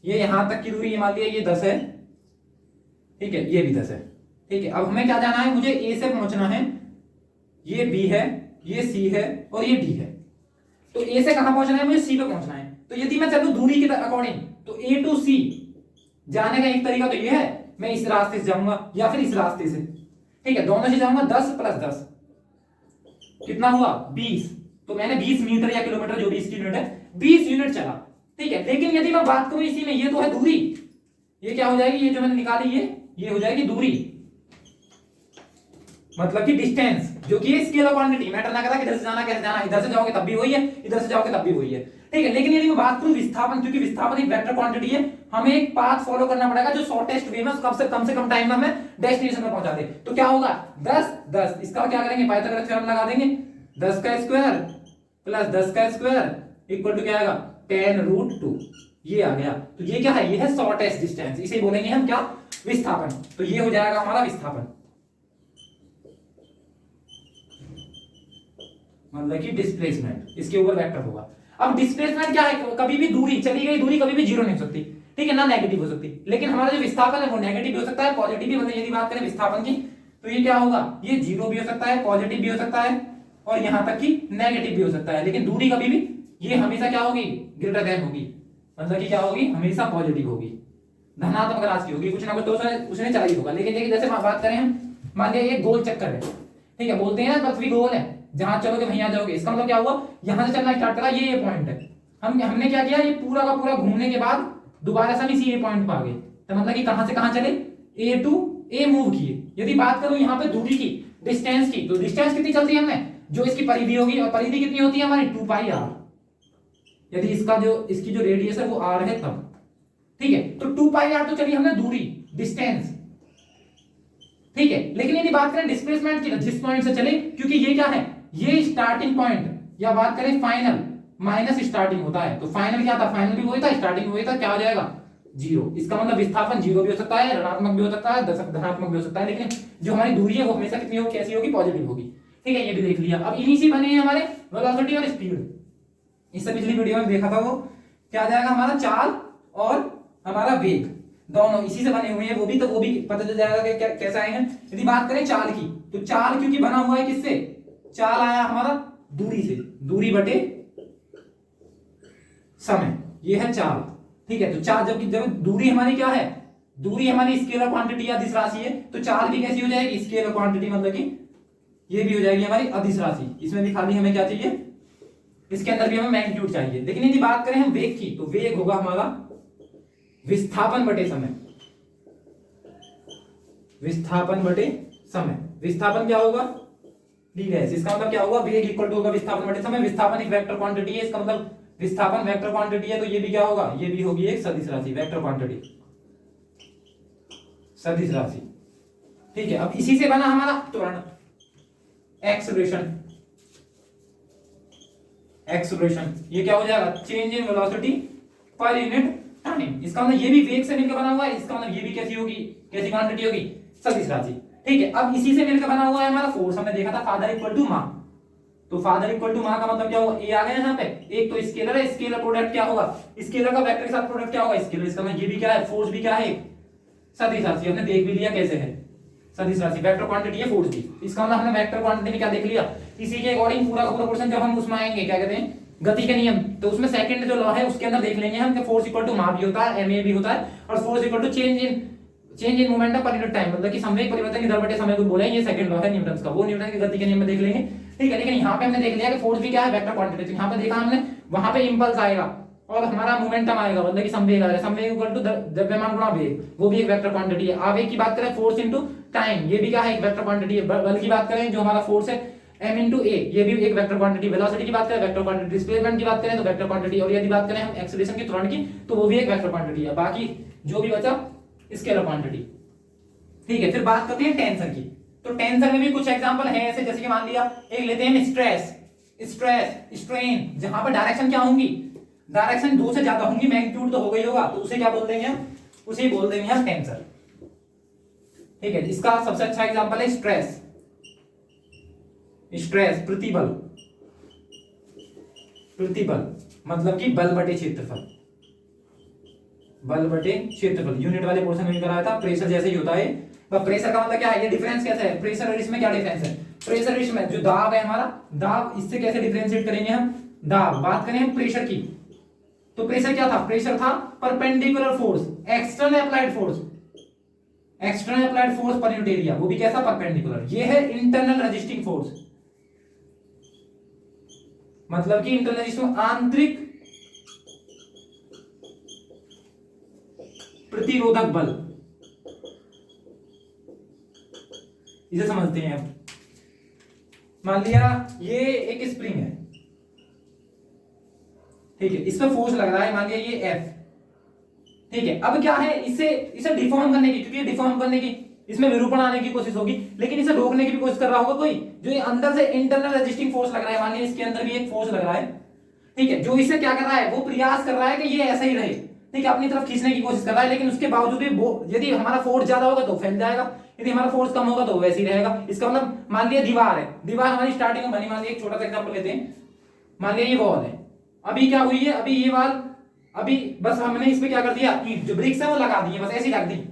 ये यहां तक की दूरी, ये मान लिया ये 10 है, ठीक है, ये भी 10 है, ठीक है। अब हमें क्या जाना है, मुझे ए से पहुंचना है, ये बी है, ये सी है और ये डी है, तो ए से कहां पहुंचना है, मुझे सी पे पहुंचना है, तो यदि मैं चलूं दूरी के अकॉर्डिंग, तो ए टू सी जाने का एक तरीका तो ये है, मैं इस रास्ते से जाऊंगा या फिर इस रास्ते से, ठीक है, दोनों से जाऊंगा, 10 + 10 कितना हुआ 20, तो मैंने 20 मीटर या किलोमीटर जो भी इसकी यूनिट है 20 यूनिट चला, ठीक है। लेकिन यदि मैं बात करूं इसी में, ये तो है दूरी, ये क्या हो जाएगी, ये जो मैंने निकाली ये हो जाएगी दूरी, मतलब कि डिस्टेंस, जो कि स्केलर क्वांटिटी मैटर ना करा, किधर से जाना कैसे जाना, इधर से जाओगे तब भी वही है, इधर से जाओगे तब भी वही है, ठीक है। लेकिन यदि मैं बात करूं विस्थापन, क्योंकि विस्थापन एक वेक्टर क्वांटिटी है, हमें एक पाथ फॉलो करना पड़ेगा जो शॉर्टेस्ट वे में कम से कम टाइम में हमें डेस्टिनेशन में पहुंचा दे, तो क्या होगा 10 10, इसका क्या करेंगे, पाइथागोरस थ्योरम लगा देंगे, 10 का स्क्वायर प्लस 10 का स्क्वायर इक्वल टू क्या आएगा 10√2, ये आ गया, तो ये क्या है, ये है शॉर्टेस्ट डिस्टेंस, इसे बोलेंगे हम क्या, विस्थापन, तो ये हो जाएगा हमारा विस्थापन, मतलब कि डिस्प्लेसमेंट, इसके ऊपर वेक्टर होगा। अब डिस्प्लेसमेंट क्या है, कभी भी दूरी चली गई दूरी कभी भी जीरो नहीं हो सकती, ठीक है, ना नेगेटिव हो सकती, लेकिन हमारा जो विस्थापन है वो नेगेटिव भी हो सकता है, पॉजिटिव भी, मतलब यदि बात करें विस्थापन की, तो ये क्या होगा, ये जीरो भी हो सकता है, पॉजिटिव भी हो सकता है, और यहां तक कि नेगेटिव भी हो सकता है, लेकिन दूरी कभी भी ये हमेशा क्या होगी, ग्रेटर देन होगी, मतलब कि क्या होगी, हमेशा पॉजिटिव होगी, धनात्मक राशि होगी, कुछ ना कुछ तो उसने चला ही होगा। लेकिन देखिए जैसे बात करें हम, मान लिया ये गोल चक्कर है, ठीक है, बोलते हैं ना पृथ्वी गोल है, जहां चलोगे वहीं आ जाओगे, इसका मतलब क्या हुआ, यहां से चलना स्टार्ट करा, ये पॉइंट है, हमने क्या किया, ये पूरा का पूरा घूमने के बाद दोबारा से हम इसी ए पॉइंट पर आ गए, तो मतलब कि कहां से कहां चले, ए टू ए मूव किए। यदि बात करूं यहां पे दूरी की, डिस्टेंस की, तो डिस्टेंस कितनी चलती है हमें, जो इसकी परिधि होगी, और परिधि कितनी होती है हमारी 2πr, यदि इसकी जो रेडियस है वो r है तब, ठीक है, तो 2πr तो चलिए हमने दूरी, डिस्टेंस, ठीक है। लेकिन यदि बात करें डिस्प्लेसमेंट की, जिस पॉइंट से चले, क्योंकि ये क्या है, ये स्टार्टिंग पॉइंट, या बात करें फाइनल, माइनस स्टार्टिंग होता है। तो फाइनल क्या था, फाइनल भी वही था, स्टार्टिंग वही था, क्या हो जाएगा, जीरो। इसका मतलब विस्थापन जीरो भी हो सकता है, ऋणात्मक भी हो सकता है, धनात्मक भी हो सकता है, लेकिन जो हमारी दूरी है वो हमेशा कितनी होगी, कैसी होगी, पॉजिटिव होगी। ठीक है, ये भी देख लिया। अब इन्हीं से बने हैं हमारे वेलोसिटी और स्पीड। इससे पिछली वीडियो में देखा था, वो क्या आ जाएगा हमारा, चाल और हमारा वेग दोनों इसी से बने हुए हैं। वो भी पता चल जाएगा कि कैसा आए हैं। यदि बात करें चाल की, तो चाल क्योंकि बना हुआ है किससे, चाल आया हमारा दूरी से, दूरी बटे समय, ये है चाल। ठीक है, तो चाल जब दूरी हमारी क्या है, दूरी हमारी स्केलर क्वांटिटी या अदिश राशि है, तो चाल भी कैसी हो जाएगी, स्केलर क्वांटिटी, मतलब कि ये भी हो जाएगी हमारी अदिश राशि। इसमें भी खाली हमें क्या चाहिए, इसके अंदर भी हमें मैग्नीट्यूड चाहिए। लेकिन यदि बात करें हम वेग की, तो वेग होगा हमारा विस्थापन बटे समय, विस्थापन बटे समय। विस्थापन क्या होगा, डी डैश, इसका मतलब क्या होगा, वेग इक्वल टू होगा विस्थापन बटे समय। विस्थापन एक वेक्टर क्वांटिटी है, इसका मतलब विस्थापन वेक्टर क्वांटिटी है, तो ये भी क्या होगा, ये भी होगी एक सदिश राशि, वेक्टर क्वांटिटी, सदिश राशि। ठीक है, अब इसी से बना हमारा त्वरण, एक्सेलरेशन, एक्सेलरेशन, ये क्या हो जाएगा, चेंज इन वेलोसिटी पर यूनिट टाइम। इसका मतलब ये भी वेग से मिलकर बना हुआ है, इसका मतलब ये भी कैसी होगी, कैसी क्वांटिटी होगी, सदिश राशि। ठीक है, अब इसी से मिलकर बना हुआ है हमारा फोर्स, हमने देखा था फादर इक्वल टू मास। तो फादर इक्वल टू मास का मतलब क्या होगा, ए आ गया यहाँ पे, एक तो स्केलर है, स्केलर प्रोडक्ट क्या होगा, स्केलर का वेक्टर के साथ प्रोडक्ट क्या होगा, स्केलर। इसका मतलब ये भी क्या है, फोर्स भी क्या है, सदिश राशि। हमने देख भी लिया कैसे है सदिश राशि, वेक्टर क्वांटिटी है, फोर्स भी। इसका मतलब हमने वेक्टर क्वांटिटी में क्या देख लिया, इसी के अकॉर्डिंग पूरा का पूरा पोर्शन जब हम उसमें आएंगे, क्या कहते हैं, गति के नियम, तो उसमें सेकंड जो लॉ है उसके अंदर देख लेंगे हम कि फोर्स इक्वल टू मास भी होता है, एमए भी होता है, और force equal to change in momentum per unit time, मतलब कि संवेग परिवर्तन की दर बटे समय को बोला है, ये सेकंड लॉ है न्यूटन का, वो न्यूटन की गति के नियम में देख लेंगे। ठीक है, लेकिन यहाँ पे हमने देख लिया कि फोर्स भी क्या है, वेक्टर क्वांटिटी। तो यहाँ पे देखा हमने, वहां पे इंपल्स आएगा और हमारा मोमेंटम आएगा, मतलब कि संवेग आएगा, संवेग इक्वल टू द्रव्यमान गुणा वेग, वो भी एक वेक्टर क्वांटिटी है। आवेग की बात करें, फोर्स इनटू टाइम, ये भी क्या है, एक वेक्टर क्वांटिटी है। बल की बात करें, जो हमारा फोर्स है, m इंटू ए, ये भी एक वेक्टर क्वांटिटी। वेलोसिटी की बात करें, वेक्टर क्वांटिटी। डिस्प्लेसमेंट की बात करें तो वेक्टर क्वांटिटी, और यदि बात करें हम एक्सेलरेशन की, त्वरण की, तो वो भी एक वेक्टर क्वांटिटी है। बाकी जो भी बचा स्केलर क्वांटिटी। ठीक है, फिर बात करते हैं टेंशन की। तो टेंशन में भी कुछ एग्जांपल हैं ऐसे, जैसे कि मान लिया एक लेते हैं स्ट्रेस, स्ट्रेन, जहां पर डायरेक्शन क्या होंगी, डायरेक्शन दो से ज्यादा होंगी, मैग्नीट्यूड तो हो गई होगा, तो उसे क्या बोल देंगे हम, उसे बोल देंगे हम टेंशन। ठीक है, इसका सबसे अच्छा एग्जांपल है स्ट्रेस, स्ट्रेस प्रतिबल, प्रतिबल मतलब कि बल बटे क्षेत्रफल, बल बटे क्षेत्रफल। यूनिट वाले पोर्शन में कराया था, प्रेशर जैसे ही होता है। प्रेशर का मतलब क्या है, ये डिफरेंस कैसे है, प्रेशर और इसमें क्या डिफरेंस है, प्रेशर इसमें जो दाब है हमारा, दाब, इससे कैसे डिफरेंशिएट करेंगे हम, दाब। बात करें हम प्रेशर की, तो प्रेशर क्या था, प्रेशर था perpendicular force, external applied force, external applied force per unit area, वो भी कैसा, परपेंडिकुलर। ये है इंटरनल रेजिस्टिंग फोर्स, मतलब कि इंटरनल रेजिस्टिंग, आंतरिक प्रतिरोधक बल, इसे समझते हैं अब। मान लिया ये एक स्प्रिंग है, ठीक है, इस पर फोर्स लग रहा है, मान लिया ये F। ठीक है, अब क्या है, इसे डिफॉर्म करने की, क्योंकि डिफॉर्म करने की, इसमें विरूपण आने की कोशिश होगी, लेकिन इसे रोकने की भी कोशिश कर रहा होगा कोई, जो ये अंदर से इंटरनल रेजिस्टिंग फोर्स लग रहा है, मान लिया इसके अंदर भी एक फोर्स लग रहा है। ठीक है, जो इसे क्या कर रहा है, वो प्रयास कर रहा है कि ये ऐसा ही रहे, ठीक है, अपनी तरफ खींचने की कोशिश कर रहा है, लेकिन उसके बावजूद भी यदि हमारा फोर्स ज्यादा होगा तो फैल जाएगा, यदि हमारा फोर्स कम होगा तो वैसे ही रहेगा। इसका मतलब मान लिया दीवार है, दीवार हमारी स्टार्टिंग में बनी, मान लिया एक छोटा सा एग्जांपल लेते हैं, मान लिया ये वॉल है, अभी क्या हुई है, अभी ये वॉल, अभी बस हमने इस पे क्या कर दिया, ईंट जो ब्रिक्स है वो लगा दी है, बस ऐसी रख दी,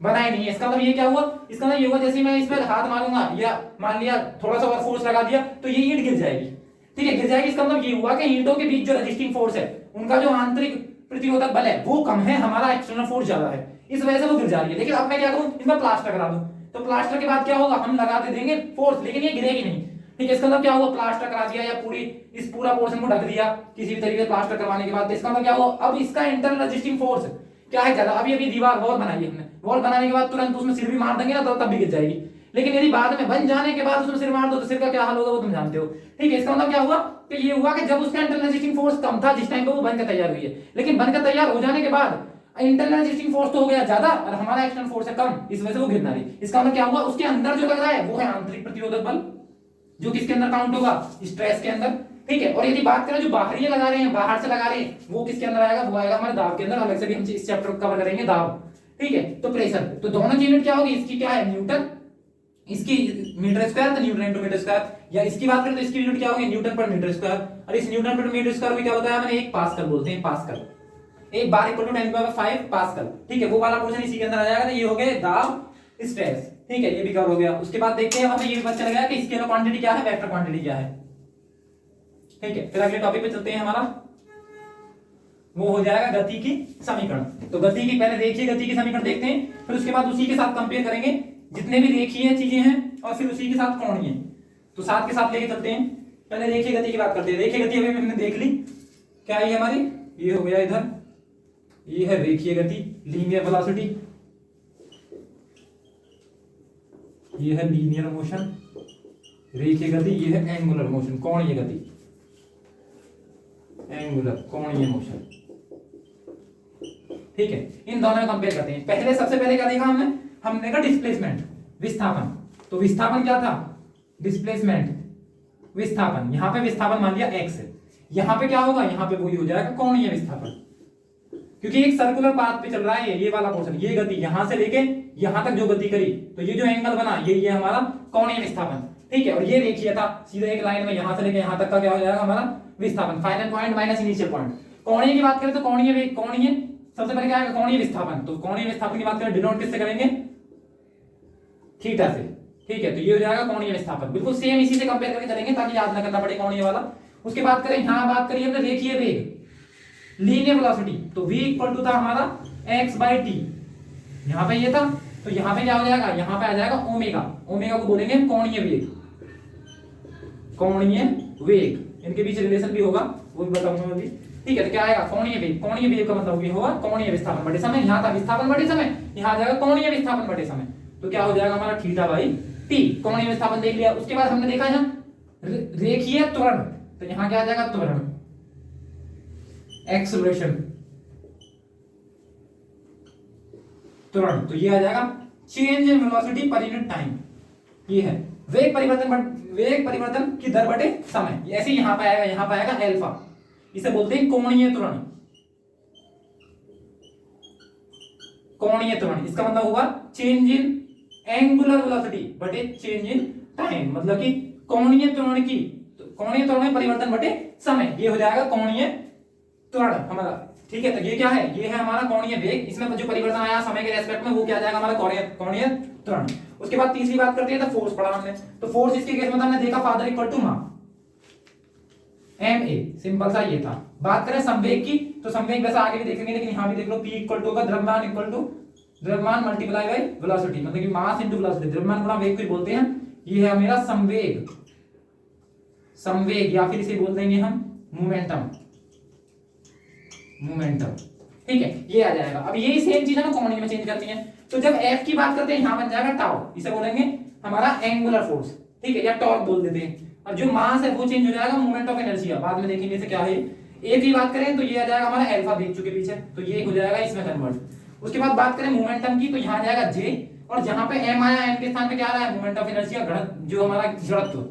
बनाई नहीं है। इसका मतलब ये क्या हुआ, इसका मतलब ये हुआ जैसे मैं इस पर हाथ मारूंगा या मान लिया थोड़ा सा और फोर्स लगा दिया तो ये ईंट गिर जाएगी। ठीक है, गिर जाएगी, इसका मतलब ये हुआ कि ईंटों के बीच जो रेजिस्टिंग फोर्स है, उनका जो आंतरिक प्रतिरोधक बल है वो कम है, हमारा एक्सटर्नल फोर्स ज्यादा है, इस वजह से वो गिर जा रही है। लेकिन अब मैं क्या करूं, इसमें प्लास्टर करा दूं, तो प्लास्टर के बाद क्या होगा, हम लगाते देंगे फोर्स, लेकिन ये गिरेगी नहीं। ठीक है, इसका मतलब क्या हुआ, प्लास्टर करा दिया या इस पूरा पोर्शन को ढक दिया किसी भी तरीके से प्लास्टर करवाने के बाद, इसका मतलब क्या हुआ, अब इसका इंटरनल रेजिस्टिंग फोर्स क्या है ज्यादा। अभी दीवार वॉल बनाई है हमने, वॉल बनाने के बाद तुरंत उसमें सिर भी मार देंगे ना तो तब भी गिर जाएगी, लेकिन यदि बाद में बन जाने के बाद उसमें सिर मार दो तो सिर का क्या हाल होगा वो तुम जानते हो। ठीक है, इसका मतलब क्या हुआ कि ये हुआ कि जब उसका इंटरनल रेजिस्टिंग फोर्स कम था, जिस टाइम पे वो बनकर तैयार हुई है, लेकिन बनकर तैयार हो जाने के बाद इंटरनल रेजिस्टिंग फोर्स तो हो गया ज्यादा और हमारा एक्सटर्नल फोर्स है कम, इस वजह से वो गिर ना रही। इसका मतलब क्या हुआ, उसके अंदर जो लग रहा है वो है आंतरिक प्रतिरोधक बल, जो किसके अंदर काउंट होगा, स्ट्रेस के अंदर। ठीक है। और यदि बात करें जो बाहरी लगा रहे हैं, बाहर से लगा रहे हैं, वो किसके अंदर आएगा, वो आएगा हमारे दाब के अंदर। अलग से भी हम इस चैप्टर को कवर करेंगे, दाब, ठीक है। तो प्रेशर, तो दोनों की यूनिट क्या होगी, इसकी क्या है न्यूटन, इसकी मीटर स्क्वायर, तो न्यूटन इनटू मीटर स्क्वायर, या इसकी बात करें तो इसकी यूनिट क्या होगी न्यूटन पर मीटर स्क्वायर, और इस न्यूटन पर मीटर स्क्वायर को क्या बताया मैंने, एक पास्कल बोलते हैं, पास्कल, एक बार इक्वल टू 10⁵ पास्कल, ठीक है। वो वाला पोर्शन इसी के अंदर आ जाएगा। तो ये हो गए दाब, स्ट्रेस, ठीक है, ये भी कवर हो गया। उसके बाद देखते हैं हमें ये भी पता चल गया कि स्केलर क्वांटिटी क्या है, वेक्टर क्वांटिटी क्या है, ठीक है। फिर अगले टॉपिक पे चलते हैं, हमारा वो हो जाएगा गति की समीकरण। तो गति की पहले देखिए, गति की समीकरण देखते हैं, फिर उसके बाद उसी के साथ कंपेयर करेंगे जितने भी रेखीय चीजें हैं, और फिर उसी के साथ कोणीय, तो साथ के साथ लेके चलते हैं। पहले रेखीय गति की बात करते हैं। रेखीय गति अभी हमने देख ली, क्या है हमारी, ये हो गया इधर, ये है रेखीय गति, लीनियर वेलोसिटी, ये है लीनियर मोशन, रेखीय गति, ये है एंगुलर मोशन, कोणीय गति, एंगुलर कोणीय मोशन, ठीक है। इन दोनों में कंपेयर करते हैं। पहले सबसे पहले क्या देखा हमने देखा डिस्प्लेसमेंट, विस्थापन। तो विस्थापन क्या था, डिस्प्लेसमेंट, विस्थापन, यहां पे विस्थापन मान लिया x है, यहां पे क्या होगा, यहां पे वही हो जाएगा कोणीय विस्थापन, क्योंकि एक सर्कुलर पाथ पे चल रहा है ये वाला पोर्शन, ये गति यहां से लेके यहां तक जो गति करी, तो ये जो एंगल बना ये हमारा कोणीय विस्थापन, ठीक है। और ये रेखीय था, सीधे एक लाइन में यहां से लेके यहां तक का क्या हो जाएगा हमारा विस्थापन, final point minus initial point. कोणीय की बात करें तो कोणीय वेग, कोणीय सबसे पहले क्या आएगा, कोणीय विस्थापन। तो कोणीय विस्थापन की बात करें डिनोट किससे करेंगे, थीटा से, ठीक है। तो ये हो जाएगा कोणीय विस्थापन, बिल्कुल सेम इसी से कंपेयर करके चलेंगे ताकि याद ना करना पड़े कोणीय वाला। उसके बाद करें, यहां बात करिए हमने रेखीय वेग, लीनियर वेलोसिटी, तो v इक्वल टू था हमारा x/t, यहां पे ये था, तो यहां पे क्या हो जाएगा, यहां पे आ जाएगा ओमेगा, ओमेगा को बोलेंगे हम कोणीय वेग, कोणीय वेग, इनके बीच रिलेशन भी होगा, वो भी बताऊंगा अभी, ठीक है। तो क्या आएगा, कोणीय वेग, कोणीय वेग का मतलब ये होगा कोणीय विस्थापन बटे समय, यहां था विस्थापन बटे समय, यहां आ जाएगा कोणीय विस्थापन बटे समय, तो क्या हो जाएगा हमारा θ/t, कोणीय विस्थापन देख लिया। उसके बाद हमने देखा यहां रेखीय त्वरण, तो यहां क्या आ जाएगा त्वरण, एक्सेलरेशन, त्वरण, तो ये आ जाएगा चेंज इन वेलोसिटी पर यूनिट टाइम, ये है वेग परिवर्तन की दर बटे समय। ऐसे यहां पे आएगा, यहां पे आएगा अल्फा, इसे बोलते हैं कोणीय त्वरण, कोणीय त्वरण, इसका मतलब होगा चेंज इन एंगुलर वेलोसिटी बटे चेंज इन टाइम, मतलब कि कोणीय त्वरण की, कोणीय त्वरण में परिवर्तन बटे समय, ये हो जाएगा कोणीय त्वरण हमारा, ठीक है। तो ये क्या है, ये है हमारा कोणीय वेग, इसमें जो परिवर्तन आया समय के रेस्पेक्ट में वो क्या आ जाएगा हमारा कोणीय त्वरण। उसके बाद तीसरी बात करते हैं तो फोर्स पढ़ा हमने, तो फोर्स इसके केस में हमने देखा फादर इक्वल टू मां, ma, सिंपल सा ये था। बात करें संवेग की, तो संवेग वैसे आगे भी देखेंगे, लेकिन यहां भी देख लो p इक्वल टू होगा द्रव्यमान इक्वल टू द्रव्यमान मल्टीप्लाई बाय वेलोसिटी, मतलब कि मास इनटू वेलोसिटी, द्रव्यमान गुणा वेग को बोलते हैं। ये है मेरा संवेग, संवेग या फिर इसे बोल देंगे हम मोमेंटम, मोमेंटम, ठीक है, ये आ जाएगा। अब यही सेम चीज है ना कोणीय में चेंज करनी है, तो जब F की बात करते हैं यहां बन जाएगा टाउ, इसे बोलेंगे हमारा एंगुलर फोर्स, ठीक है, या टॉर्क बोल देते हैं। और जो मास है वो चेंज हो जाएगा मोमेंट ऑफ इनर्शिया, बाद में देखेंगे इसे क्या है। A की बात करें तो ये आ जाएगा हमारा अल्फा देख चुके पीछे, तो ये हो जाएगा इसमें कन्वर्ट। उसके बाद बात करें मोमेंटम की, तो यहां आ जाएगा J, और जहां पे M आया, M के स्थान पे क्या आ रहा है मोमेंट ऑफ इनर्शिया, जो हमारा जड़त्व,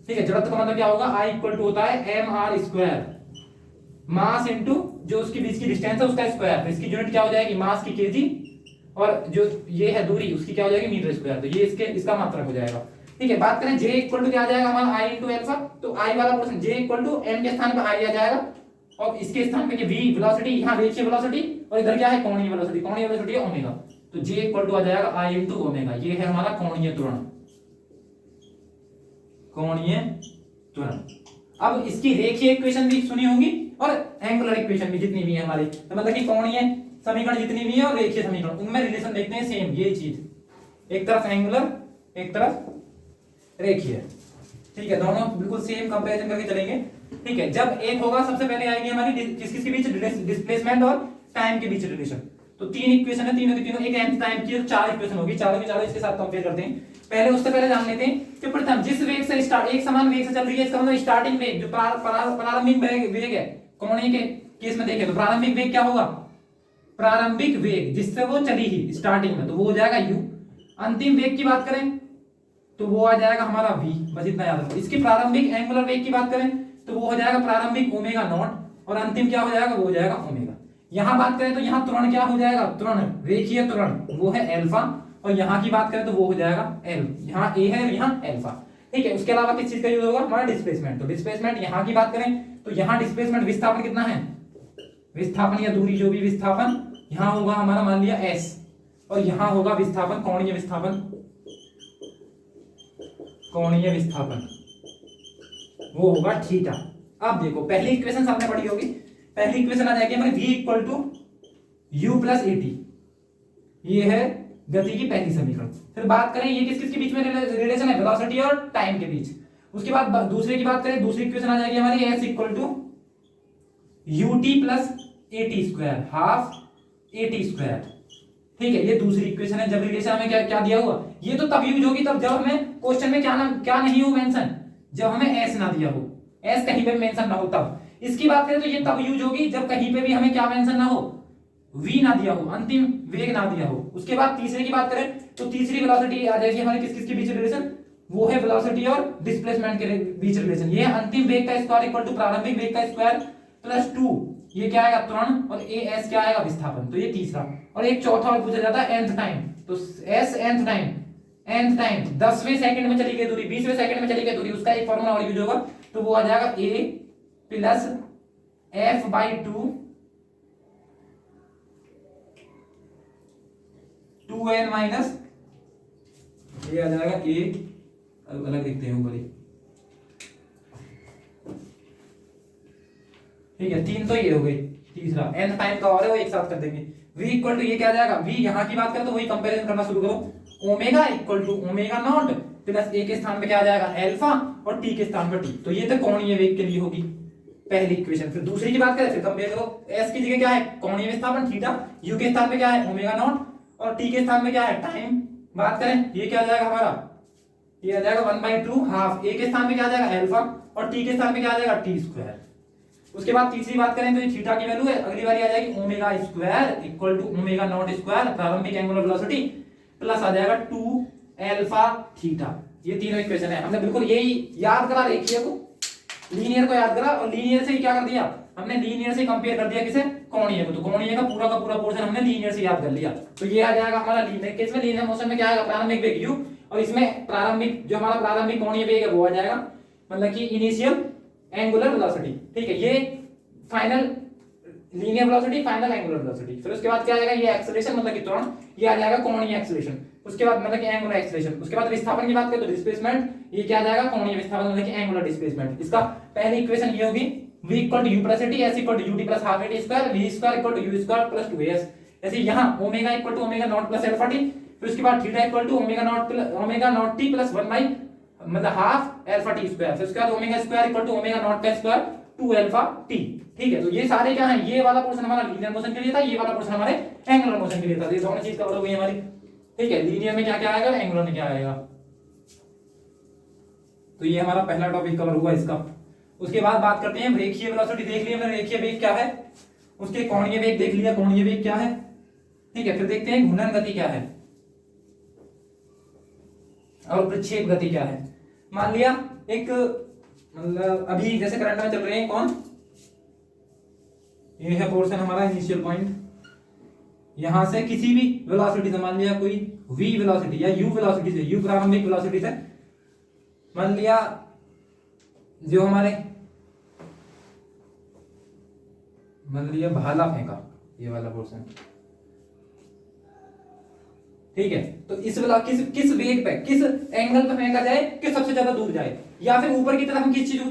ठीक है। जड़त्व का मतलब क्या होगा, I इक्वल टू होता है mr², मास इनटू जो उसके बीच की डिस्टेंस है उसका स्क्वायर, तो इसकी यूनिट क्या हो जाएगी मास की केजी, और जो ये है दूरी उसकी क्या हो जाएगी मीटर स्क्वायर, तो ये इसका मात्रक हो जाएगा, ठीक है। बात करें J इक्वल टू क्या आ जाएगा हमारा I इनटू अल्फा, तो I वाला portion J equal to M के स्थान पे I आ जाएगा, और इसके स्थान पे V वेलोसिटी, यहां रेखीय वेलोसिटी, और इधर क्या है कोणीय वेलोसिटी, कोणीय वेलोसिटी है ओमेगा, तो J इक्वल टू आ जाएगा I इनटू ओमेगा, ये है हमारा कोणीय त्वरण, कोणीय त्वरण। अब इसकी रेखीय इक्वेशन भी सुनी होगी और एंगुलर इक्वेशन भी जितनी भी है हमारी, तो मतलब कि कोणीय समीकरण जितनी भी है और रेखीय समीकरण, उनमें रिलेशन देखते हैं सेम, ये चीज, एक तरफ एंगुलर एक तरफ रेखीय, ठीक है, दोनों बिल्कुल सेम कंपैरिजन करके चलेंगे, ठीक है। जब एक होगा सबसे पहले आएगी हमारी किस के बीच, डिस्प्लेसमेंट और टाइम के बीच रिलेशन, तो तीन इक्वेशन है, तीनों की तीनों, एक nth टाइम की, चार इक्वेशन होगी, चारों की चारों इसके साथ कंपेयर करते हैं। पहले उससे पहले जान लेते हैं कि प्रथम जिस वेग से स्टार्ट, एक समान वेग से चल रही है, इसका मतलब स्टार्टिंग वेग जो प्रारंभिक वेग है, कोणीय के केस में देखें तो प्रारंभिक वेग क्या होगा, प्रारंभिक वेग जिससे वो चली ही स्टार्टिंग में, तो वो हो जाएगा u। अंतिम वेग की बात करें तो वो आ जाएगा हमारा v, बस इतना याद रखो। इसकी प्रारंभिक एंगुलर वेग की बात करें तो वो हो जाएगा प्रारंभिक ओमेगा नॉट और अंतिम क्या हो जाएगा, वो हो जाएगा ओमेगा। यहाँ बात करें तो यहाँ त्वरण क्या हो जाएगा, त्वरण रेखीय त्वरण वो है अल्फा, और यहाँ की बात करें तो वो हो जाएगा एल, यहाँ ए है और यहाँ अल्फा। ठीक है, उसके अलावा किस चीज का यूज होगा, हमारा डिस्प्लेसमेंट। तो डिस्प्लेसमेंट यहाँ की बात करें तो यहाँ डिस्प्लेसमेंट विस्थापन कितना है, विस्थापन या दूरी जो भी विस्थापन, यहाँ होगा हमारा मान लिया एस, और यहाँ होगा विस्थापन कोणीय विस्थापन, कोणीय विस्थापन वो होगा थीटा। अब देखो पहली इक्वेशन आपने पढ़ी होगी, पहली इक्वेशन आ जाएगी हमारी v equal to u plus a t, ये है गति की पहली समीकरण। फिर बात करें ये किस किस के बीच में रिलेशन है, वेलोसिटी और टाइम के बीच। उसके बाद दूसरे की बात करें, दूसरी इक्वेशन आ जाएगी हमारी s equal to u t plus a t square, half a t square. ठीक है, ये दूसरी इक्वेशन है। जब रिलेशन हमें क्या क्या दिया हुआ, ये तो तब यूज होगी तब जब हमें क्वेश्चन में क्या नहीं हो मेंशन, जब हमें एस ना दिया हो, एस कहीं पे मेंशन ना हो तब। इसकी बात करें तो ये तब यूज होगी जब कहीं पे भी हमें क्या मेंशन ना हो, v ना दिया हो, अंतिम वेग ना दिया हो। उसके बाद तीसरे की बात करें तो तीसरी वेलोसिटी आ जाएगी हमारे किस किस के बीच रिलेशन, वो है वेलोसिटी और डिस्प्लेसमेंट के बीच रिलेशन। ये अंतिम वेग का स्क्वायर इक्वल टू प्रारंभिक वेग का स्क्वायर प्लस 2, ये क्या आएगा त्वरण, और ए एस क्या आएगा विस्थापन। तो ये तीसरा, और एक चौथा और पूछा जाता है nth टाइम, तो एस nth टाइम 10वें सेकंड में चली गई दूरी, 20वें सेकंड में चली गई दूरी, उसका एक फॉर्मूला और यूज होगा, तो वो आ जाएगा a plus f by 2n minus, ये आ जाएगा a, अलग लिखते हैं ऊपर ही। ठीक है, तीन तो ये हो गई, तीसरा n टाइम का और है वो एक साथ कर देंगे। v इक्वल टू ये क्या आ जाएगा, v यहाँ की बात करें तो वही कंपैरिजन करना शुरू करो, omega equal to omega naught plus a के स्थान पे क्या आ जाएगा अल्फा और t के स्थान पर t। तो ये तो कोणीय वेग के लिए होगी पहली इक्वेशन। फिर दूसरी की बात करें, फिर कंपेयर करो, s की जगह क्या है कोणीय विस्थापन थीटा, u के स्थान पे क्या है ओमेगा नॉट, और t के स्थान पे क्या है टाइम। बात करें ये क्या आ जाएगा हमारा, ये आ जाएगा 1/2 हाफ, a के स्थान पे क्या आ जाएगा अल्फा और t के स्थान पे क्या आ जाएगा t स्क्वायर। उसके बाद तीसरी बात करें तो ये थीटा की वैल्यू है, अगली बारी आ जाएगी omega square equal to omega naught square प्रारंभिक एंगुलर वेलोसिटी प्लस आ जाएगा 2 अल्फा थीटा। ये तीनों इक्वेशन है, हमने बिल्कुल यही याद करा, रेखीय को लीनियर को याद करा, और लीनियर से ही क्या कर दिया हमने, लीनियर से कंपेयर कर दिया किसे, कोणीय को। तो कोणीय का पूरा पोर्शन हमने लीनियर से याद कर लिया। तो ये आ जाएगा हमारा लीनियर केस में, लीनियर मोशन में क्या आएगा प्रारंभिक वेग u, और इसमें प्रारंभिक जो हमारा प्रारंभिक कोणीय वेग है वो आ जाएगा मतलब कि इनिशियल एंगुलर वेलोसिटी। ठीक है, ये final linear velocity, final angular velocity. फिर उसके बाद क्या आएगा, ये एक्सेलरेशन मतलब कि त्वरण, ये आ जाएगा कोणीय एक्सेलरेशन। उसके बाद मतलब कि एंगुलर एक्सेलरेशन। उसके बाद विस्थापन की बात करें तो डिस्प्लेसमेंट, ये क्या आ जाएगा कोणीय विस्थापन मतलब कि एंगुलर डिस्प्लेसमेंट। इसका पहली इक्वेशन ये होगी v equal to u plus at, s equal to ut plus half at square, v square equal to u square plus 2s। ऐसे यहाँ omega equal to omega naught plus alpha t, फिर उसके बाद theta equal to omega naught t plus 1 by मतलब half alpha t square, फिर उसके बाद omega square equal to omega naught का स्क्वायर 2 अल्फा t। ठीक है, तो ये सारे क्या हैं, ये वाला पोर्शन हमारा लीनियर मोशन के लिए था, ये वाला पोर्शन हमारे एंगुलर मोशन के लिए था। ये दोनों चीज कवर हो गई हमारी। ठीक है, लीनियर में क्या क्या आएगा, एंगुलर में क्या आएगा। तो ये हमारा पहला टॉपिक कवर हुआ इसका। उसके बाद बात करते हैं रेखीय वेलोसिटी, देख लिया हमने रेखीय वेग क्या है, उसके कोणीय वेग देख लिया, कोणीय वेग क्या है। ठीक है, फिर देखते हैं घूर्णन गति क्या है और प्रक्षेप गति क्या है। मान लिया एक मतलब अभी जैसे करंट में चल रहे हैं कौन, ये है पोर्शन हमारा इनिशियल पॉइंट, यहां से किसी भी वेलोसिटी से, मान लिया कोई v वेलोसिटी या u वेलोसिटी से, u प्रारंभिक वेलोसिटी से, मान लिया जो हमारे मान लिया भाला फेंका, ये वाला पोर्शन। ठीक है, तो इस वाला किस वेग पे, किस एंगल पे फेंका जाए कि सबसे ज्यादा दूर जाए, या फिर ऊपर की तरफ हम किस चीज को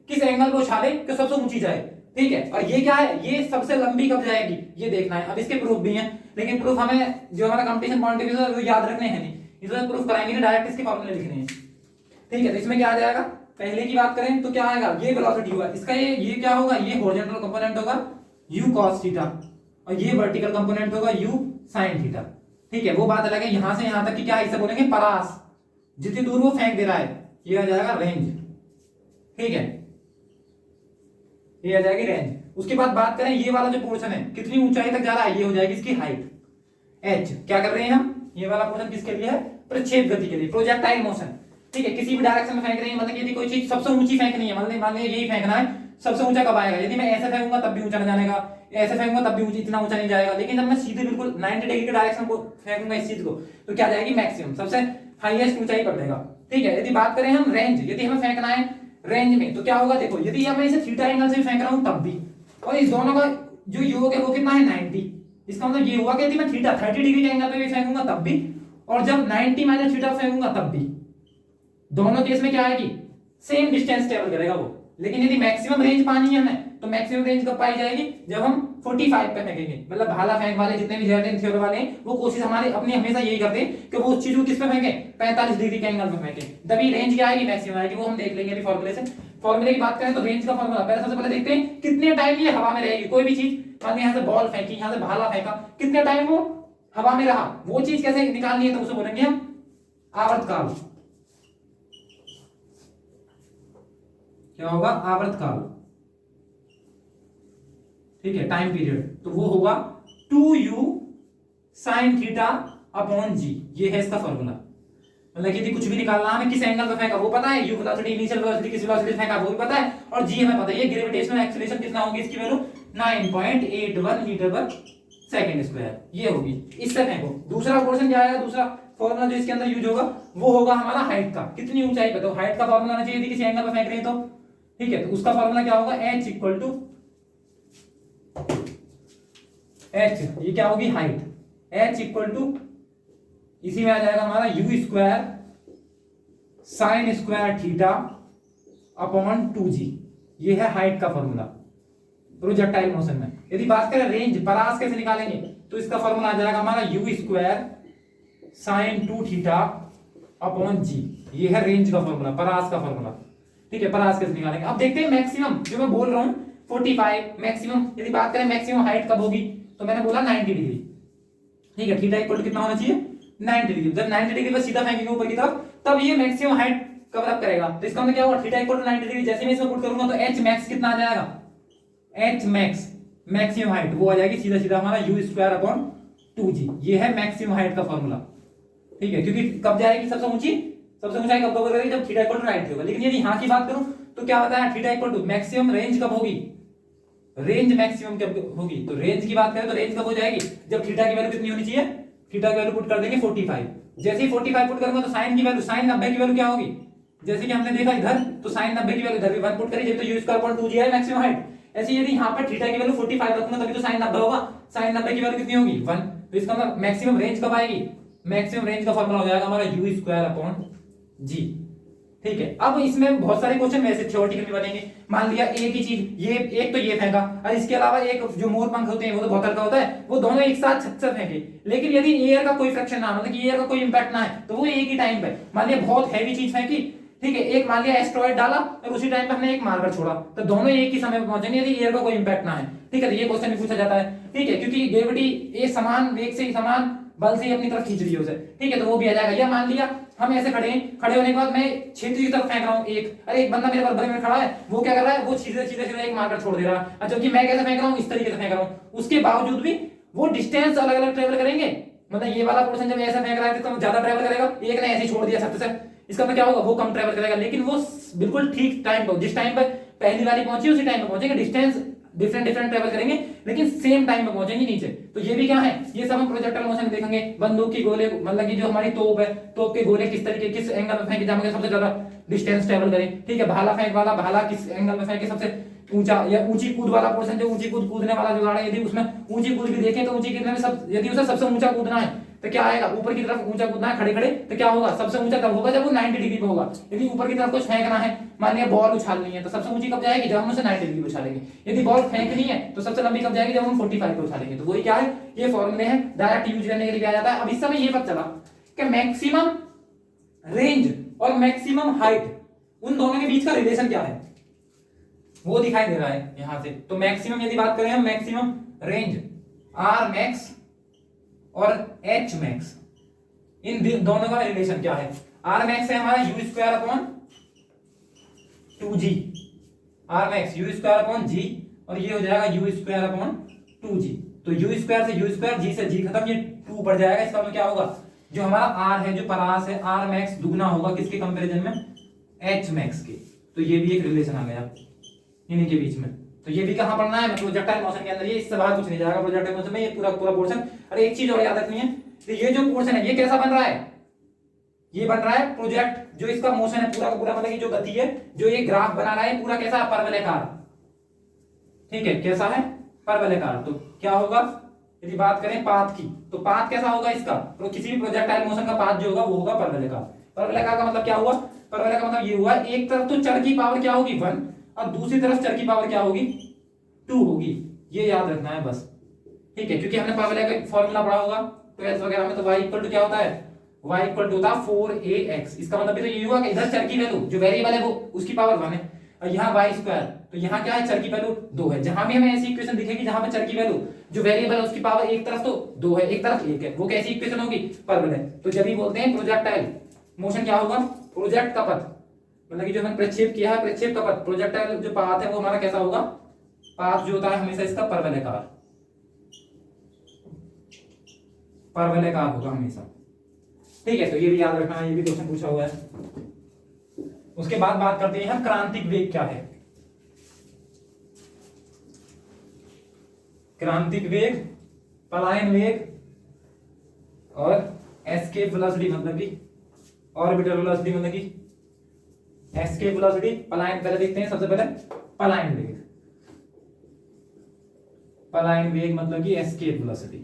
किस एंगल को उछाले कि सबसे ऊंची जाए। ठीक है, और ये क्या है, ये सबसे लंबी कब जाएगी ये देखना है। अब इसके प्रूफ भी हैं, लेकिन प्रूफ हमें जो हमारा कंपटीशन पॉइंट ऑफ व्यू है वो याद रखने हैं नहीं, इसमें प्रूफ कराएंगे नहीं, डायरेक्ट इसके फॉर्मूले लिखने हैं। ठीक है, तो इसमें क्या आ जाएगा, पहले की बात करें तो क्या आएगा, ये वेलोसिटी हुआ, इसका ये क्या होगा, ये हॉरिजॉन्टल कंपोनेंट होगा u cos थीटा, और ये वर्टिकल कंपोनेंट होगा u sin थीटा। ठीक है, वो बात अलग है। यहां से यहां तक की क्या इसे बोलेंगे परास, जितनी दूर वो फेंक दे रहा है, ये आ जाएगा रेंज। ठीक है, ये आ जाएगी रेंज। उसके बाद बात करें ये वाला जो पोर्शन है कितनी ऊंचाई तक जा रहा है, ये हो जाएगी इसकी हाइट h। क्या कर रहे हैं हम, ये वाला पोर्शन किसके लिए है, प्रक्षेप गति के लिए, प्रोजेक्टाइल मोशन। ठीक है, किसी भी डायरेक्शन में फेंक रही है, मतलब यदि कोई चीज सबसे ऊंची फेंकनी है, मान लीजिए यही फेंकना है, सबसे ऊंचा कब आएगा, यदि मैं ऐसे फेंकूंगा तब भी ऊंचा नहीं जाएगा, ऐसे फेंकूंगा तब भी ऊंची इतना ऊंचा नहीं जाएगा, लेकिन जब मैं सीधे बिल्कुल 90 डिग्री के डायरेक्शन को फेंकूंगा इस चीज को, तो क्या जाएगी, मैक्सिमम, सबसे हाईएस्ट ऊंचाई पर देगा। ठीक है, यदि बात करें हम रेंज, यदि हमें फेंकना है रेंज में, तो क्या होगा, देखो यदि मैं इसे थीटा एंगल से फेंक रहा हूं तब भी, और इस दोनों का जो योग है वो कितना है 90, इसका मतलब ये हुआ कि यदि मैं थीटा 30 डिग्री के एंगल पे भी फेंकूंगा तब भी, और जब 90 माइनस थीटा फेंकूंगा तब भी, दोनों केस में क्या आएगी, सेम डिस्टेंस ट्रेवल करेगा वो। लेकिन यदि मैक्सिमम रेंज पानी है हमें, तो मैक्सिमम रेंज कब पाई जाएगी, जब हम 45 पे फेंकेंगे, मतलब भाला फेंक वाले जितने भी जेवलिन थ्रोअर वाले हैं, वो कोशिश हमारे अपनी हमेशा यही करते हैं कि वो उस चीज को किस पे फेंके, 45 डिग्री के एंगल पे फेंके, तभी रेंज क्या आएगी, मैक्सिमम आएगी, वो हम देख लेंगे अभी फॉर्मूले से। फॉर्मूले की बात करें तो रेंज का फॉर्मूला पहले सबसे पहले देखते हैं कितने टाइम ये हवा में रहेगी, कोई भी चीज, मान लीजिए यहाँ से बॉल फेंकी, यहाँ से भाला फेंका, कितने टाइम वो हवा में रहा, वो चीज कैसे निकालनी है, तो उसे बोलेंगे हम आवर्तकाल। क्या होगा, आवर्तकाल। ठीक है, टाइम पीरियड, तो वो होगा 2u sin थीटा अपॉन जी, ये है इसका फॉर्मूला। मतलब यदि कुछ भी निकालना है, हमें किस एंगल पे फेंका वो पता है, u वेलोसिटी, इनिशियल वेलोसिटी, किस वेलोसिटी फेंका वो भी पता है, और जी हमें पता है, ये ग्रेविटेशनल एक्सीलरेशन कितना होगी, इसकी वैल्यू 9.81 मीटर पर सेकंड स्क्वायर, ये होगी, इससे फेंको। दूसरा पोर्शन क्या आएगा, दूसरा फॉर्मूला जो इसके अंदर यूज होगा वो होगा हमारा हाइट का, कितनी ऊंचाई पे, तो हाइट का फॉर्मूला आना चाहिए यदि किसी एंगल पे फेंक रहे हैं तो। ठीक है, तो उसका फॉर्मूला क्या होगा, h इक्वल टू h, ये क्या होगी, हाइट, h इक्वल टू, इसी में आ जाएगा हमारा u square sine square theta upon 2g, ये है हाइट का फॉर्मूला प्रोजेक्टाइल मोशन में। यदि बात करें रेंज, परास कैसे निकालेंगे, तो इसका फॉर्मूला आ जाएगा हमारा u square sine 2 theta upon g, ये है रेंज का फॉर्मूला, परास का फॉर्मूला। ठीक है, परास कैसे निकालेंगे, अब देखते हैं मैक्सिमम, जो मैं बोल रहा हूं 45 मैक्सिमम। यदि बात करें मैक्सिमम हाइट कब होगी, तो मैंने बोला 90 डिग्री। ठीक है, थीटा इक्वल टू कितना होना चाहिए, 90 डिग्री। जब 90 डिग्री पर सीधा फेंकेंगे ऊपर की तरफ, तब ये मैक्सिमम हाइट कवर अप करेगा। तो इसका मतलब क्या होगा, थीटा इक्वल टू 90 डिग्री, जैसे मैं इसमें पुट करूंगा तो h मैक्स कितना आ जाएगा, h मैक्स, मैक्सिमम हाइट वो आ जाएगी सीधा सीधा हमारा u स्क्वायर अपॉन 2g, ये है मैक्सिमम हाइट का फॉर्मूला। ठीक है, क्योंकि कब जाएगी सबसे ऊंची, सबसे ऊंचाई कब कवर करेगी, जब थीटा इक्वल टू 90 होगा। लेकिन यदि यहां की बात करूं तो क्या बताया, theta equal to maximum range कब होगी, रेंज मैक्सिमम कब होगी, तो रेंज की बात करें तो रेंज कब हो जाएगी, जब थीटा की वैल्यू कितनी होनी चाहिए, थीटा की वैल्यू पुट कर देंगे 45। जैसे ही 45 पुट करूंगा तो साइन की वैल्यू, साइन 90 की वैल्यू क्या होगी, जैसे कि हमने देखा इधर, तो साइन 90 की वैल्यू इधर भी 1 पुट करी, जब तो u स्क्वायर अपॉन 2g है मैक्सिमम हाइट। ऐसे यदि यहां पर थीटा की वैल्यू 45 रखूंगा तभी तो साइन 90 होगा, साइन 90 की वैल्यू कितनी होगी 1, तो इसका मतलब मैक्सिमम रेंज कब आएगी, मैक्सिमम रेंज का फॉर्मूला हो जाएगा हमारा u स्क्वायर अपॉन g। ठीक है, अब इसमें बहुत सारे क्वेश्चन वैसे थ्योरेटिकल भी बनेंगे। मान लिया एक ही चीज, ये एक तो ये फेंका, और इसके अलावा एक जो मोर पंख होते हैं वो तो बहुत हल्का होता है, वो दोनों एक साथ छत से फेंके, लेकिन यदि एयर का कोई फ्रैक्शन ना, मतलब कि एयर का कोई इंपैक्ट ना है, तो वो एक ही टाइम पे, मान लिया बहुत हैवी चीज फेंकी, ठीक है, एक मान लिया एस्ट्रॉइड डाला और उसी टाइम पे हमने एक मारकर छोड़ा, तो दोनों एक ही समय पे पहुंचेंगे यदि एयर का कोई इंपैक्ट ना है। ठीक है, तो ये क्वेश्चन भी पूछा जाता है। ठीक है, क्योंकि ग्रेविटी एक समान वेग से, समान बल से अपनी तरफ खींच रही है उसे। ठीक है, तो वो भी आ जाएगा। या मान लिया हम ऐसे खड़े हैं, खड़े होने के बाद मैं क्षेत्र की तरफ फेंक रहा हूं एक, अरे एक बंदा मेरे बराबर में खड़ा है, वो क्या कर रहा है, वो सीधे सीधे सीधे एक मारकर छोड़ दे रहा है, जबकि मैं कैसे फेंक रहा हूं, इस तरीके से फेंक रहा हूं, उसके बावजूद भी वो डिस्टेंस अलग अलग ट्रेवल करेंगे। मतलब ये वाला पोर्शन जब ऐसा फेंक रहा है तो ज्यादा ट्रेवल करेगा, एक ने ऐसे ही छोड़ दिया छत से, इसका मतलब क्या होगा, वो कम ट्रेवल करेगा, लेकिन वो बिल्कुल ठीक टाइम पर, जिस टाइम पर पहली वाली पहुंची उसी टाइम पे पहुंचेंगे। डिस्टेंस डिफरेंट डिफरेंट ट्रेवल करेंगे लेकिन सेम टाइम में पहुंचेंगे नीचे। तो ये भी क्या है, ये सब हम प्रोजेक्टाइल मोशन में देखेंगे। बंदूक की गोले, मतलब कि जो हमारी तोप है, तोप के गोले किस तरीके, किस एंगल में फेंके जाएंगे सबसे ज्यादा डिस्टेंस ट्रेवल करें। ठीक है, भाला फेंक वाला, भाला किस एंगल में फेंके सबसे ऊंचा, या ऊंची कूद वाला पोर्शन, जो ऊंची कूद कूदने वाला जुगाड़ है, यदि उसमें ऊंची कूद भी देखें तो ऊंची कूदने में सब, यदि उसे सबसे ऊंचा कूदना है तो क्या आएगा, ऊपर की तरफ ऊंचा कूदना है खड़े खड़े, तो क्या होगा, सबसे ऊंचा कब होगा, जब वो 90 डिग्री पे होगा। यदि ऊपर की तरफ कुछ फेंकना है, मान लिया बॉल उछालनी है, तो सबसे ऊंची कब जाएगी, जब हम उसे 90 डिग्री पे उछालेंगे। यदि बॉल फेंकनी है तो सबसे लंबी कब जाएगी, जब हम 45 पे उछालेंगे। तो वही क्या है, ये फॉर्मूले हैं, डायरेक्ट यूज करने के लिए आ जाता है। अब इस समय ये पता चला कि मैक्सिमम रेंज और मैक्सिमम हाइट, उन दोनों के बीच का रिलेशन क्या है, वो दिखाई दे रहा है यहां से। तो मैक्सिमम यदि बात करें हम, मैक्सिमम रेंज आर मैक्स और एच मैक्स, इन दोनों का रिलेशन क्या है। आर मैक्स है हमारा U square upon 2g, R max U square upon G, और ये हो जाएगा यू स्क्वायर अपॉन 2g। तो यू स्क्वायर से यू स्क्वायर, जी से जी खत्म, ये 2 ऊपर जाएगा, इसका मतलब क्या होगा, जो हमारा आर है, जो परास है, आर मैक्स दुगना होगा किसके कंपैरिजन में, एच मैक्स के। तो ये भी एक रिलेशन आ गया इन्हीं के बीच में। तो ये भी कहां पढ़ना है, प्रोजेक्टाइल मोशन के अंदर, ये इससे बाहर कुछ नहीं जाएगा प्रोजेक्टाइल मोशन में, ये पूरा पूरा पोर्शन। अरे एक चीज और याद रखनी है, तो ये जो पोर्शन है ये कैसा बन रहा है, ये बन रहा है प्रोजेक्ट, जो इसका मोशन है पूरा का पूरा, मतलब कि जो गति है, जो ये ग्राफ बना रहा है पूरा कैसा, परवलयकार। ठीक है, कैसा है, परवलयकार। तो क्या होगा, यदि बात करें पाथ की, तो पाथ कैसा होगा इसका, तो किसी भी प्रोजेक्टाइल मोशन का पाथ जो होगा वो होगा परवलयकार। परवलयकार का मतलब क्या हुआ, परवलय का मतलब ये हुआ, एक तरफ तो चर की पावर क्या होगी 1 और दूसरी तरफ चर की पावर क्या होगी 2 होगी, ये याद रखना है बस। ठीक है, क्योंकि हमने परवलय का फॉर्मूला पढ़ा होगा 12th वगैरह में, तो y इक्वल टू क्या होता है, y इक्वल टू होता है 4ax। इसका मतलब भी तो ये हुआ कि इधर चर की वैल्यू जो वेरिएबल है वो उसकी पावर 1 है, और यहाँ y स्क्वायर, तो यहाँ क्या है, चर की वैल्यू 2 है। जहां भी हमें ऐसी इक्वेशन दिखेगी जहां पे चर की वैल्यू जो वेरिएबल है उसकी पावर एक तरफ तो 2 है, एक तरफ 1 है, वो कैसी इक्वेशन होगी, परवलय। तो जब भी बोलते हैं प्रोजेक्टाइल मोशन क्या होगा, प्रोजेक्ट का पथ, मतलब कि जो हमने प्रक्षेप किया है, प्रक्षेप का पथ, प्रोजेक्टाइल जो पाथ है वो हमारा कैसा होगा, पाथ जो होता है हमेशा इसका परवलयकार, परवलयकार होगा हमेशा। ठीक है, तो ये भी याद रखना है, ये भी क्वेश्चन पूछा हुआ है। उसके बाद बात करते हैं हम क्रांतिक वेग क्या है। क्रांतिक वेग, पलायन वेग और एस्केप वेलोसिटी, मतलब कि ऑर्बिटल वेलोसिटी, मतलब कि एस्केप वेलोसिटी, पलायन। पहले देखते हैं सबसे पहले पलायन वेग। पलायन वेग मतलब कि एस्केप वेलोसिटी।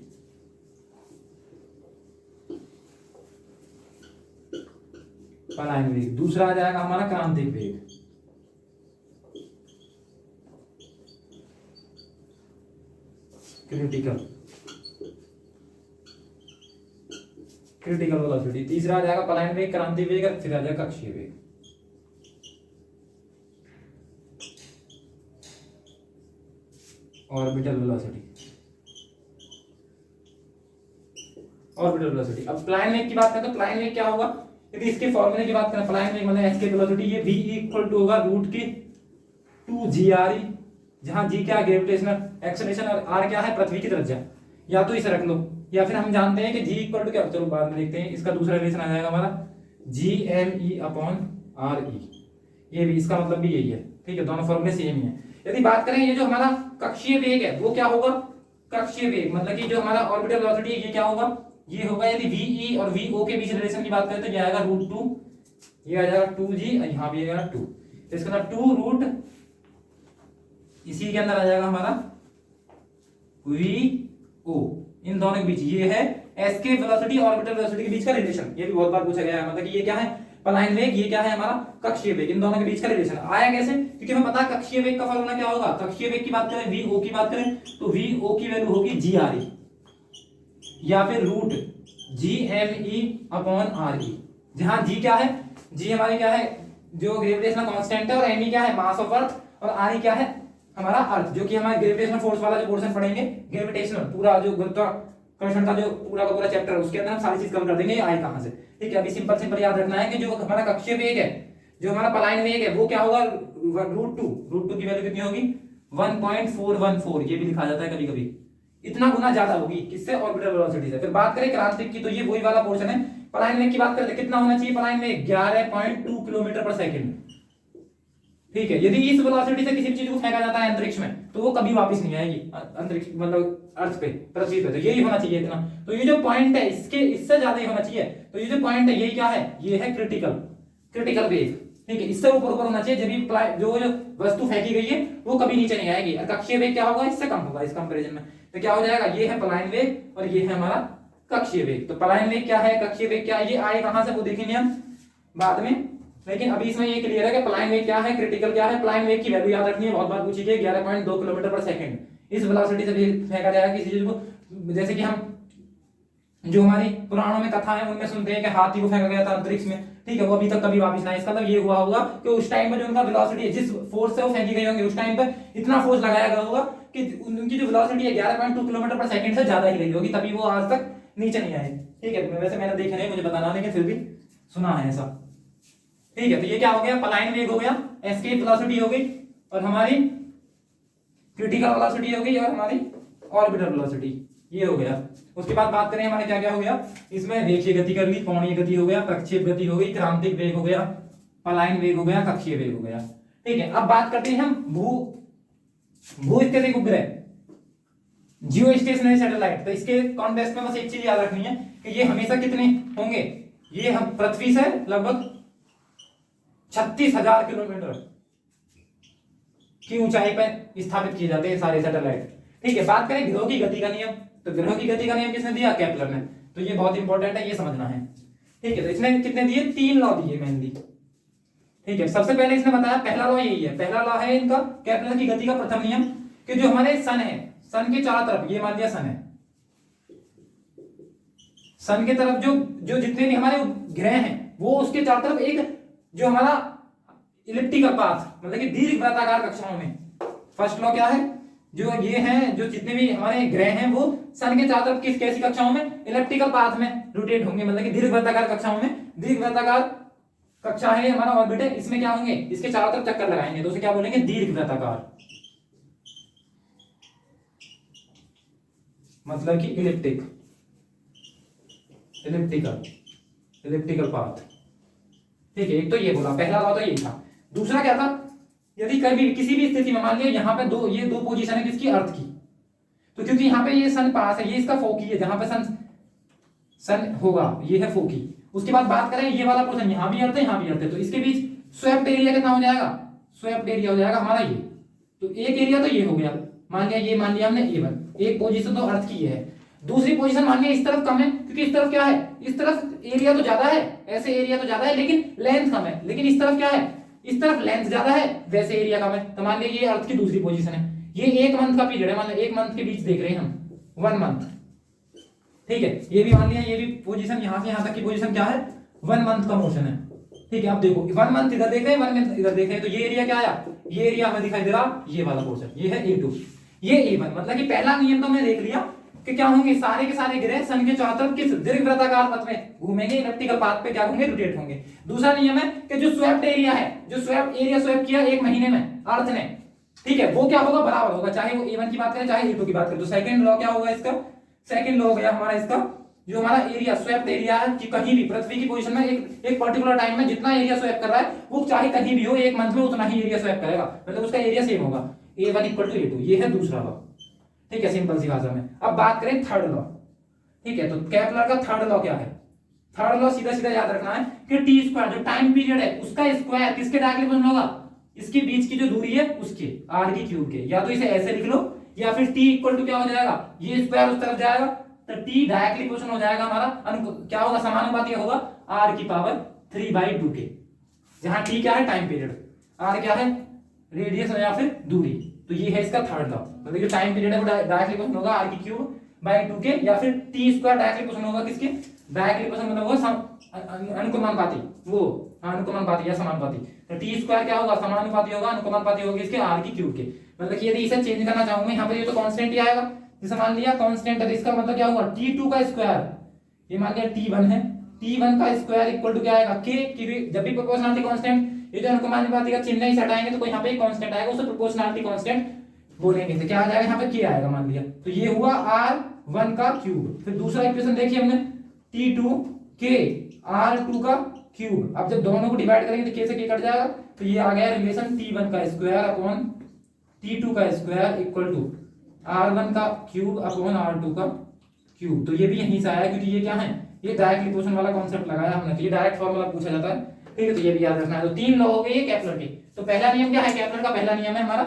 पलायन वेग। दूसरा आ जाएगा हमारा क्रांतिक वेग। Critical velocity. तीसरा आ जाएगा पलायन वेग, क्रांतिक वेग, और फिर आ जाएगा कक्षीय वेग। Orbital velocity, orbital velocity. अब प्लान वेग की बात करें तो प्लान वेग क्या होगा, यदि इसके फॉर्मूले की बात करें, प्लान वेग मतलब एस्केप वेलोसिटी, ये v इक्वल टू होगा रूट के 2gre, जहां g क्या है, ग्रेविटेशनल एक्सेलरेशन, और r क्या है, पृथ्वी की त्रिज्या। या तो इसे रख लो, या फिर हम जानते हैं कि g इक्वल टू क्या, चलो बाद में देखते हैं, इसका दूसरा रिलेशन आ जाएगा हमारा gme अपॉन re। ये भी इसका मतलब भी यही है। ठीक है, दोनों फॉर्मूले सेम ही है। यदि बात करें ये जो हमारा कक्षीय वेग है वो क्या होगा, कक्षीय वेग मतलब कि जो हमारा ऑर्बिटल वेलोसिटी है ये क्या होगा, ये होगा, यदि ve और vo के बीच रिलेशन की बात करें तो ये आएगा √2, ये आ जाएगा 2g, यहाँ भी आएगा 2, तो इसका मतलब 2 रूट, इसी के अंदर आ जाएगा हमारा vo, इन दोनों के बीच ये है एस्केप वेलोसिटी ऑर्बिटल वेलोसिटी के बीच का रिलेशन। ये भी बहुत बार पूछा गया है, मतलब कि ये क्या है, पलायन वेग, ये क्या है हमारा कक्षीय वेग, इन दोनों के बीच का रिलेशन आया कैसे, क्योंकि हमें पता है कक्षीय वेग का फॉर्मूला क्या होगा। कक्षीय वेग की बात करें, vo की बात करें तो vo की वैल्यू होगी gre या फिर रूट gme अपॉन re, जहां g क्या है, g हमारे क्या है, जो ग्रेविटेशनल कांस्टेंट है, और me क्या है, मास ऑफ अर्थ, और re क्या है हमारा अर्थ, जो कि हमारे ग्रेविटेशनल फोर्स वाला जो पोर्शन पढ़ेंगे, ग्रेविटेशनल पूरा जो गुरुत्वाकर्षण का जो पूरा का पूरा चैप्टर है उसके अंदर हम सारी चीज कवर कर देंगे, आए कहां से। ठीक है, अभी सिंपल सिंपल याद रखना है कि जो हमारा कक्षीय वेग है, जो हमारा पलायन वेग है, वो क्या होगा, √2 की वैल्यू कितनी होगी 1.414, ये भी लिखा जाता है कभी कभी, इतना गुना ज्यादा होगी किससे, ऑर्बिटल वेलोसिटी से। फिर बात करें क्रांतिक की, तो ये वही वाला पोर्शन है। पलायन वेग की बात करते हैं, कितना होना चाहिए पलायन वेग, 11.2 किलोमीटर पर सेकंड। ठीक है, यदि इस वेलोसिटी से किसी चीज को फेंका जाता है अंतरिक्ष में तो वो कभी वापस नहीं आएगी अंतरिक्ष, मतलब अर्थ पे, पृथ्वी पे, तो यही होना चाहिए इतना। तो ये जो पॉइंट है इसके इससे ज्यादा ही होना चाहिए, तो ये जो पॉइंट है ये क्या है, ये है क्रिटिकल वेग। ठीक है, इससे ऊपर ऊपर होना चाहिए, जब भी जो वस्तु फेंकी गई है वो कभी नीचे नहीं आएगी। और कक्षीय वेग क्या होगा, इससे कम होगा इस कंपैरिजन में। तो क्या हो जाएगा, ये है पलायन वेग और ये है हमारा कक्षीय वेग। तो पलायन वेग क्या है, कक्षीय वेग क्या है, ये आए कहां से वो देखेंगे हम बाद में, लेकिन अभी इसमें ये क्लियर है कि पलायन वेग क्या है, क्रिटिकल क्या है। पलायन वेग की वैल्यू याद रखनी है, बहुत बार पूछी गई, 11.2 किलोमीटर पर सेकंड। इस वेलोसिटी से फेंका जाएगा किसी चीज को, जैसे कि हम जो हमारी पुराणों में कथा है उनमें सुनते हैं कि हाथी को फेंका गया था अंतरिक्ष में। ठीक है, वो अभी तक कभी वापस ना, इसका मतलब ये हुआ होगा कि उस टाइम में जो उनका वेलोसिटी है, जिस फोर्स से वो फेंकी गई होंगी, उस टाइम पे इतना फोर्स लगाया गया होगा कि उनकी जो वेलोसिटी है 11.2 किलोमीटर पर सेकंड से ज्यादा ही रही होगी, तभी वो आज तक नीचे नहीं आए। ठीक है, वैसे मैंने देखा नहीं, मुझे बताना, लेकिन फिर भी सुना है ऐसा। ठीक है, तो ये क्या हो गया, पलायन वेग हो गया, एस्केप वेलोसिटी हो गई, और हमारी क्रिटिकल वेलोसिटी हो गई, और हमारी ऑर्बिटल वेलोसिटी। ये हो गया। उसके बाद बात करें हमारे क्या क्या हो गया इसमें, रेखीय गति कर ली, कोणीय गति हो गया, प्रक्षेप गति हो गई, क्रांतिक वेग हो गया, पलायन वेग हो गया, कक्षीय वेग हो गया। ठीक है, अब बात करते हैं हम भूस्थितिक उपग्रह, जियो स्टेशनरी सैटेलाइट। तो इसके कॉन्टेक्स्ट में बस एक चीज याद रखनी है कि ये हमेशा कितने होंगे, ये हम पृथ्वी से लगभग 36,000 किलोमीटर की ऊंचाई पर स्थापित किए जाते हैं सारे सैटेलाइट। ठीक है, बात करें ग्रहों की गति का नियम, तो ग्रहों की गति का नियम किसने दिया, केपलर ने। तो ये बहुत इंपॉर्टेंट है, ये समझना है। ठीक है, तो इसने कितने दिए, 3 लॉ दिए मेनली। ठीक है, सबसे पहले इसने बताया पहला लॉ यही है, पहला लॉ है इनका केपलर की गति का प्रथम नियम कि जो हमारे सन है, सन के चारों तरफ, ये मान लिया सन है, सन के तरफ जो जितने भी हमारे ग्रह हैं वो उसके चारों तरफ एक जो हमारा इलिप्टिकल पाथ, मतलब कि दीर्घ वृत्ताकार कक्षाओं में। फर्स्ट लॉ क्या है, जो ये हैं जो जितने भी हमारे ग्रह हैं वो सन के चारों तरफ किस कैसी कक्षाओं में, इलिप्टिकल पाथ में रोटेट होंगे, मतलब कि दीर्घ वृत्ताकार कक्षाओं में। दीर्घ वृत्ताकार कक्षा है हमारा ऑर्बिट है, इसमें क्या होंगे, इसके चारों तरफ चक्कर लगाएंगे, तो उसे क्या बोलेंगे, दीर्घ वृत्ताकार, मतलब कि इलिप्टिकल पाथ। ठीक है, एक तो ये बोला, पहला लॉ तो यही था। दूसरा क्या था, यदि कभी किसी भी स्थिति में मान लिया यहाँ पे ये दो पोजीशन है किसकी, अर्थ की, तो क्योंकि यहाँ पे ये सन पास है, ये इसका फोकी है, जहां पे सन होगा ये है फोकी। उसके बाद बात करें ये वाला पोर्शन, यहाँ भी अर्थ है यहाँ भी अर्थ है, तो इसके बीच स्वेप्ट एरिया कितना हो जाएगा, स्वेप्ट एरिया हो जाएगा हमारा ये। तो एक एरिया तो ये हो गया, मान लिया ये, मान लिया हमने A1, एक पोजीशन तो अर्थ की है। दूसरी पोजीशन मान लिया इस तरफ कम है, क्योंकि इस तरफ क्या है, इस तरफ एरिया तो ज्यादा है, ऐसे एरिया तो ज्यादा है लेकिन लेंथ कम है, लेकिन इस तरफ क्या है, इस तरफ लेंथ ज्यादा है, वैसे एरिया कम है। तो मान लिया ये अर्थ की दूसरी पोजीशन है, ये 1 मंथ का पीरियड है, मान लिया 1 मंथ के बीच देख रहे हैं हम, 1 मंथ। ठीक है, ये भी मान लिया, ये भी पोजीशन यहां से यहां तक की पोजीशन क्या है, 1 मंथ का मोशन है। ठीक है, अब देखो 1 मंथ इधर देख रहे हैं, 1 मंथ इधर देख रहे हैं, तो ये एरिया क्या आया, ये एरिया हमें दिखाई दे रहा, ये वाला पोर्शन, ये है A2, ये A1। मतलब कि पहला नियम तो हमने देख लिया कि क्या होंगे, सारे के सारे ग्रह सन के चारों तरफ किस दीर्घ वृत्ताकार पथ में घूमेंगे, इलिप्टिकल पाथ पे क्या होंगे, रोटेट होंगे। दूसरा नियम है कि जो स्वेप्ट एरिया है, जो स्वेप्ट एरिया स्वेप किया 1 महीने में अर्थ ने, ठीक है, वो क्या होगा, बराबर होगा, चाहे वो A1 की बात करें चाहे A2 की बात करें। तो सेकंड लॉ क्या होगा इसका, सेकंड लॉ हो गया हमारा इसका, जो हमारा एरिया स्वेप्ट एरिया है कि कहीं भी पृथ्वी की पोजीशन में एक पर्टिकुलर टाइम में जितना एरिया स्वेप कर रहा है वो चाहे कहीं भी हो 1 मंथ में उतना ही एरिया स्वेप करेगा, मतलब उसका एरिया सेम होगा, A1 = A2। ये है दूसरा लॉ। ठीक है, सिंपल सी भाषा में। अब बात करें थर्ड लॉ। ठीक है, तो केपलर का थर्ड लॉ क्या है, थर्ड लॉ सीधा सीधा याद रखना है कि t² जो टाइम पीरियड है उसका स्क्वायर किसके डायरेक्टली प्रोपोर्शनल होगा, इसके बीच की जो दूरी है उसके r³ के। या तो इसे ऐसे लिख लो या फिर t = क्या हो जाएगा, ये स्क्वायर उस तरफ जाएगा तो t डायरेक्टली प्रोपोर्शनल हो जाएगा हमारा, क्या होगा, समानुपाती होगा r⁵ के, जहां t क्या है, टाइम पीरियड, r क्या है, रेडियस या फिर दूरी। तो ये है इसका थर्ड लॉ, मतलब जो टाइम पीरियड है वो डायरेक्टली प्रोपोर्शनल होगा r⁵/2 के, या फिर t² डायरेक्टली प्रोपोर्शनल होगा किसके, डायरेक्टली प्रोपोर्शनल मतलब होगा अनुक्रमानुपाती, वो अनुक्रमानुपाती या समानुपाती। तो t² क्या होगा, समानुपाती होगा, अनुक्रमानुपाती होगा इसके r⁵ के। मतलब कि यदि इसे चेंज करना चाहूंगा यहाँ पर, ये तो कांस्टेंट ही आएगा, जैसे मान लिया कांस्टेंट है, इसका मतलब क्या हुआ, t2 का स्क्वायर, ये मान लिया t1 है, t1 का स्क्वायर = क्या आएगा, k, क्योंकि जब भी प्रोपोर्शनलिटी कांस्टेंट, ये जो अनुक्रमानुपाती का चिन्ह ही हटाएंगे तो कोई यहाँ पे एक कांस्टेंट आएगा, उसे प्रोपोर्शनलिटी कांस्टेंट बोलेंगे। तो क्या आ जाएगा यहाँ पे, k आएगा मान लिया। तो ये हुआ r1 का क्यूब। फिर दूसरा इक्वेशन देखिए हमने, t2k r2 का क्यूब। अब जब दोनों को डिवाइड करेंगे तो k से k कट जाएगा, तो ये आ गया रिलेशन t1 का स्क्वायर अपॉन t2 का स्क्वायर = r1 का क्यूब अपॉन r2 का क्यूब। तो ये भी यहीं से आया, क्योंकि ये क्या है, ये डायरेक्ट इक्वेशन वाला कॉन्सेप्ट लगाया हमने, तो ये डायरेक्ट फॉर्मूला पूछा जाता है। ठीक है, तो ये भी याद रखना है। तो 3 लॉ हो गए ये केपलर के। तो पहला नियम क्या है, केपलर का पहला नियम है हमारा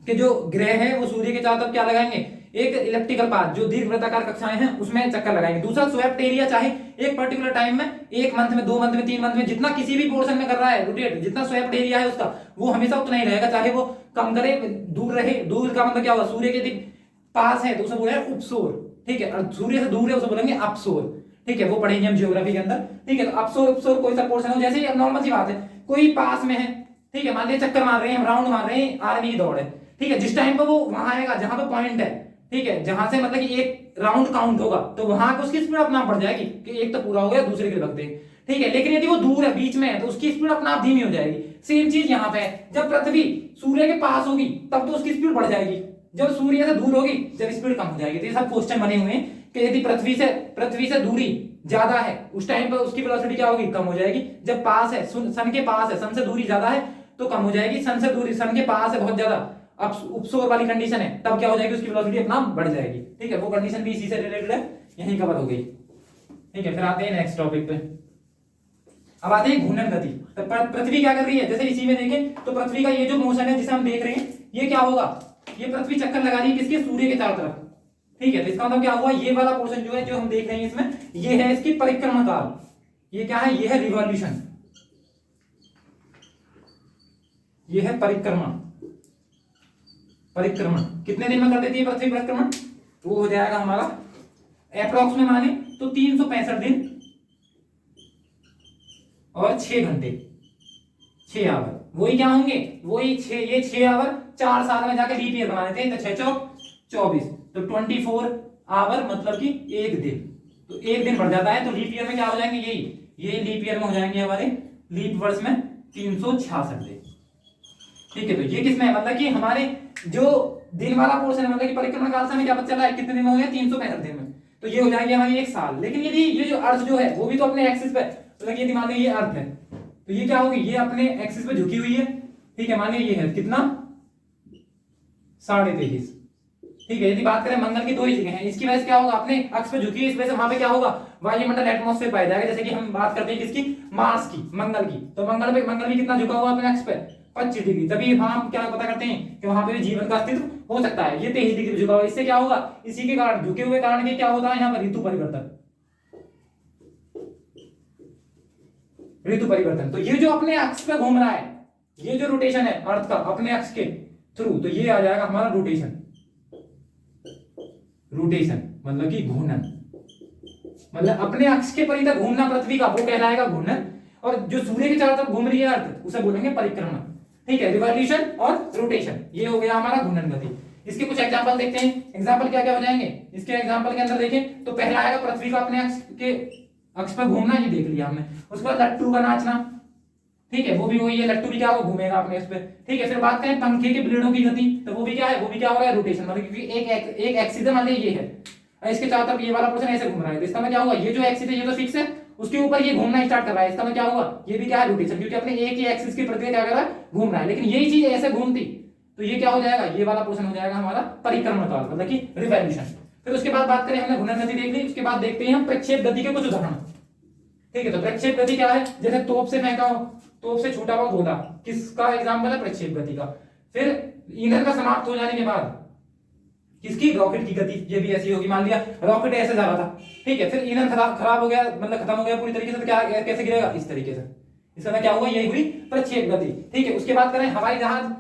कि जो ग्रह है वो सूर्य के चारों तरफ क्या लगाएंगे, एक इलिप्टिकल पाथ, जो दीर्घ वृत्ताकार कक्षाएं हैं उसमें चक्कर लगाएंगे। दूसरा स्वेप्ट एरिया, चाहे एक पर्टिकुलर टाइम में, 1 मंथ में, 2 मंथ में, 3 मंथ में, जितना किसी भी पोर्शन में कर रहा है रोटेट, जितना स्वेप्ट एरिया है उसका वो हमेशा उतना ही रहेगा, चाहे वो कम करे दूर रहे। दूर का मतलब क्या होगा, सूर्य के पास है तो उसे बोले उपसोर, ठीक है, और सूर्य से दूर है उसे बोलेंगे अपसोर। ठीक है, वो पढ़ेंगे हम ज्योग्राफी के अंदर। ठीक है, तो अपसोर उपसोर कोई सा पोर्शन हो, जैसे नॉर्मल सी बात है, कोई पास में है, ठीक है, मान लिया चक्कर मार रहे हैं, राउंड मार रहे हैं, आर्मी की दौड़ है, ठीक है, जिस टाइम पे वो वहां आएगा जहां पे पॉइंट है, ठीक है, जहां से मतलब कि एक राउंड काउंट होगा, तो वहां को उसकी स्पीड अपना बढ़ जाएगी कि एक तो पूरा हो गया, दूसरे के लिए लगते हैं। ठीक है, लेकिन यदि वो दूर है, बीच में है, तो उसकी स्पीड अपना आप धीमी हो जाएगी। सेम चीज यहाँ पे है, जब पृथ्वी सूर्य के पास होगी तब तो उसकी स्पीड बढ़ जाएगी, जब सूर्य से दूर होगी जब स्पीड कम हो जाएगी। तो ये सब क्वेश्चन बने हुए हैं कि यदि पृथ्वी से दूरी ज्यादा है उस टाइम पर उसकी वेलोसिटी क्या होगी, कम हो जाएगी। जब पास है, सन के पास है, सन से दूरी ज्यादा है तो कम हो जाएगी। सन से दूरी, सन के पास है बहुत ज्यादा, अब उपसौर वाली कंडीशन है, तब क्या हो जाएगी, उसकी वेलोसिटी अपना बढ़ जाएगी। ठीक है, वो कंडीशन भी इसी से रिलेटेड है, यही कवर हो गई। ठीक है, फिर आते हैं नेक्स्ट टॉपिक पे। अब आते हैं घूर्णन गति। तो पृथ्वी क्या कर रही है, जैसे इसी में देखें तो पृथ्वी का ये जो मोशन है जिसे हम देख रहे हैं, ये क्या होगा, ये पृथ्वी चक्कर लगा रही है किसके, सूर्य के चारों तरफ। ठीक है, तो इसका मतलब क्या हुआ, ये वाला पोर्शन जो है जो हम देख रहे हैं इसमें, ये है इसकी परिक्रमा काल। ये क्या है, ये है रिवॉल्यूशन, ये है परिक्रमा। परिक्रमण कितने दिन में कर देती है पृथ्वी परिक्रमण, वो हो जाएगा हमारा अप्रोक्स में माने तो 365 दिन और 6 घंटे, 6 आवर। वही क्या होंगे, वही 6, ये 6 आवर 4 साल में जाके लीप ईयर बना देते हैं, तो 6 चौक 24, तो 24 आवर मतलब कि एक दिन, तो एक दिन बढ़ जाता है। तो लीप ईयर में क्या हो जाएंगे, ये लीप ईयर में हो जाएंगे हमारे लीप वर्ष में 366 दिन। ठीक है, तो ये किसमें है, मतलब कि हमारे जो दिन वाला पोर्शन है, मतलब कि परिक्रमा काल समय क्या पता चला है कितने दिन में हो गया, 365 दिन में, तो ये हो जाएगी हमारी 1 साल। लेकिन यदि ये जो अर्थ जो है वो भी तो अपने एक्सिस पे, मतलब ये मान लीजिए ये अर्थ है, तो ये क्या होगी, ये अपने एक्सिस पे झुकी हुई है। ठीक है, मान लीजिए ये है कितना 23.5। ठीक है, यदि बात करें मंगल की 2 ही जगह है, इसकी वजह से क्या होगा, अपने अक्ष पे झुकी है, इस वजह से वहां पे क्या होगा, वायुमंडल एटमॉस्फेयर पाया जाएगा। जैसे कि हम बात करते हैं किसकी, मार्स की, मंगल की, तो मंगल भी कितना झुका हुआ अपने अक्ष पे 25 डिग्री, तभी हम क्या पता करते हैं कि वहां पे भी जीवन का अस्तित्व हो सकता है। ये 23 डिग्री झुका हुआ, इससे क्या होगा, इसी के कारण, झुके हुए कारण के क्या होता है यहाँ पर ऋतु परिवर्तन, ऋतु परिवर्तन। तो ये जो अपने अक्ष पे घूम रहा है, ये जो रोटेशन है अर्थ का अपने अक्ष के थ्रू, तो ये आ जाएगा हमारा रोटेशन। रोटेशन मतलब कि घूर्णन, मतलब अपने अक्ष के परिधि घूमना पृथ्वी का, वो कहलाएगा घूर्णन। और जो सूर्य के चारों तरफ घूम रही है अर्थ, उसे बोलेंगे परिक्रमण। ठीक है, रिवॉल्यूशन और रोटेशन, ये हो गया हमारा घूर्णन गति। इसके कुछ एग्जांपल देखते हैं। एग्जांपल क्या क्या हो जाएंगे इसके एग्जांपल के अंदर देखें तो पहला आएगा पृथ्वी का अपने अक्ष पर घूमना, ये देख लिया हमने। उसके बाद लट्टू का नाचना, ठीक है, वो भी वही है, लट्टू भी क्या वो घूमेगा अपने इस पे। ठीक है, फिर बात करें पंखे के ब्लेडों की गति, तो वो भी क्या है, वो भी क्या हो रहा है, रोटेशन, मतलब क्योंकि एक एक्सिस मान लीजिए ये है, इसके चारों तरफ ये वाला पोर्शन ऐसे घूम रहा है, तो इसका मतलब क्या होगा, ये जो एक्सिस है ये तो फिक्स है, उसके ऊपर ये घूमना स्टार्ट कर रहा है, इसका मतलब क्या होगा, ये भी क्या है, रोटेशन, क्योंकि अपने एक ही एक्सिस के प्रति क्या कर रहा है, घूम रहा है। लेकिन यही चीज ऐसे घूमती तो ये क्या हो जाएगा, ये वाला पोर्शन हो जाएगा हमारा परिक्रमण काल, मतलब कि रिवॉल्यूशन। फिर उसके बाद बात करें, हमने घूर्णन गति देख ली, उसके बाद देखते हैं हम प्रक्षेप गति के कुछ उदाहरण। ठीक है, तो प्रक्षेप गति क्या है, जैसे तोप से फेंका हो, तोप से छूटा हुआ गोला, किसका एग्जांपल है, प्रक्षेप गति का। फिर ईंधन का समाप्त हो जाने के बाद किसकी, रॉकेट की गति, ये भी ऐसी होगी। मान लिया रॉकेट ऐसे जा रहा था, ठीक है, फिर ईंधन खराब हो गया, मतलब खत्म हो गया पूरी तरीके से, तो क्या कैसे गिरेगा, इस तरीके से, इसका क्या हुआ, यही हुई प्रक्षेप गति। ठीक है, उसके बाद करें हवाई जहाज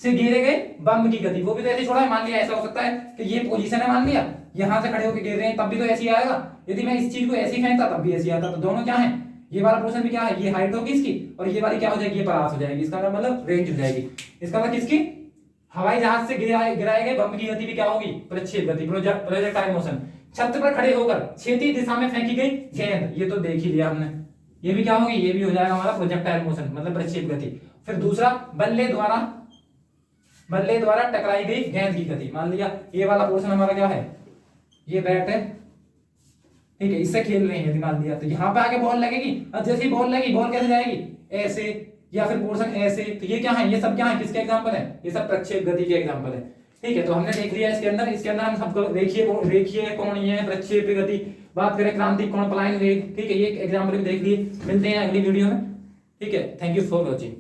से गिरे गए बम की गति, वो भी तो ऐसे छोड़ा है। मान लिया ऐसा हो सकता है कि ये पोजीशन है, मान लिया यहां से खड़े होकर गिर रहे हैं, तब भी तो ऐसे ही आएगा। यदि मैं इस चीज को ऐसे ही फेंकता तब भी ऐसे आता, तो दोनों क्या है, ये वाला पोर्शन भी क्या है, ये हाइट होगी इसकी, और ये वाली क्या हो जाएगी, ये पास हो जाएगी, इसका मतलब रेंज हो जाएगी। इसका मतलब किसकी, हवाई जहाज से गिराए गए बम की गति भी क्या होगी, प्रक्षेप गति, प्रोजेक्टाइल मोशन। छत पर खड़े होकर क्षैतिज दिशा में फेंकी गई गेंद, ये तो देख ही लिया हमने, ये भी क्या होगी, ये भी हो जाएगा हमारा प्रोजेक्टाइल मोशन, मतलब प्रक्षेप गति। फिर दूसरा, बल्ले द्वारा टकराई गई गेंद की गति। मान लिया ये वाला पोर्शन हमारा क्या है, ये बैट है, ठीक है, इससे खेल रहे हैं, यदि मान लिया तो यहाँ पे आके बॉल लगेगी, और जैसे ही बॉल लगेगी, बॉल कैसे जाएगी, ऐसे, या फिर पोर्शन ऐसे, तो ये क्या है, ये सब क्या है, किसके एग्जांपल है, ये सब प्रक्षेप गति के एग्जांपल है। ठीक है, तो हमने देख लिया इसके अंदर हम सबको रेखीय कोणीय प्रक्षेप गति, बात करें क्रांतिक कोण, पलायन वेग, ठीक है, ये एग्जांपल भी देख लिए। मिलते हैं अगली वीडियो में, ठीक है, थैंक यू फॉर वॉचिंग।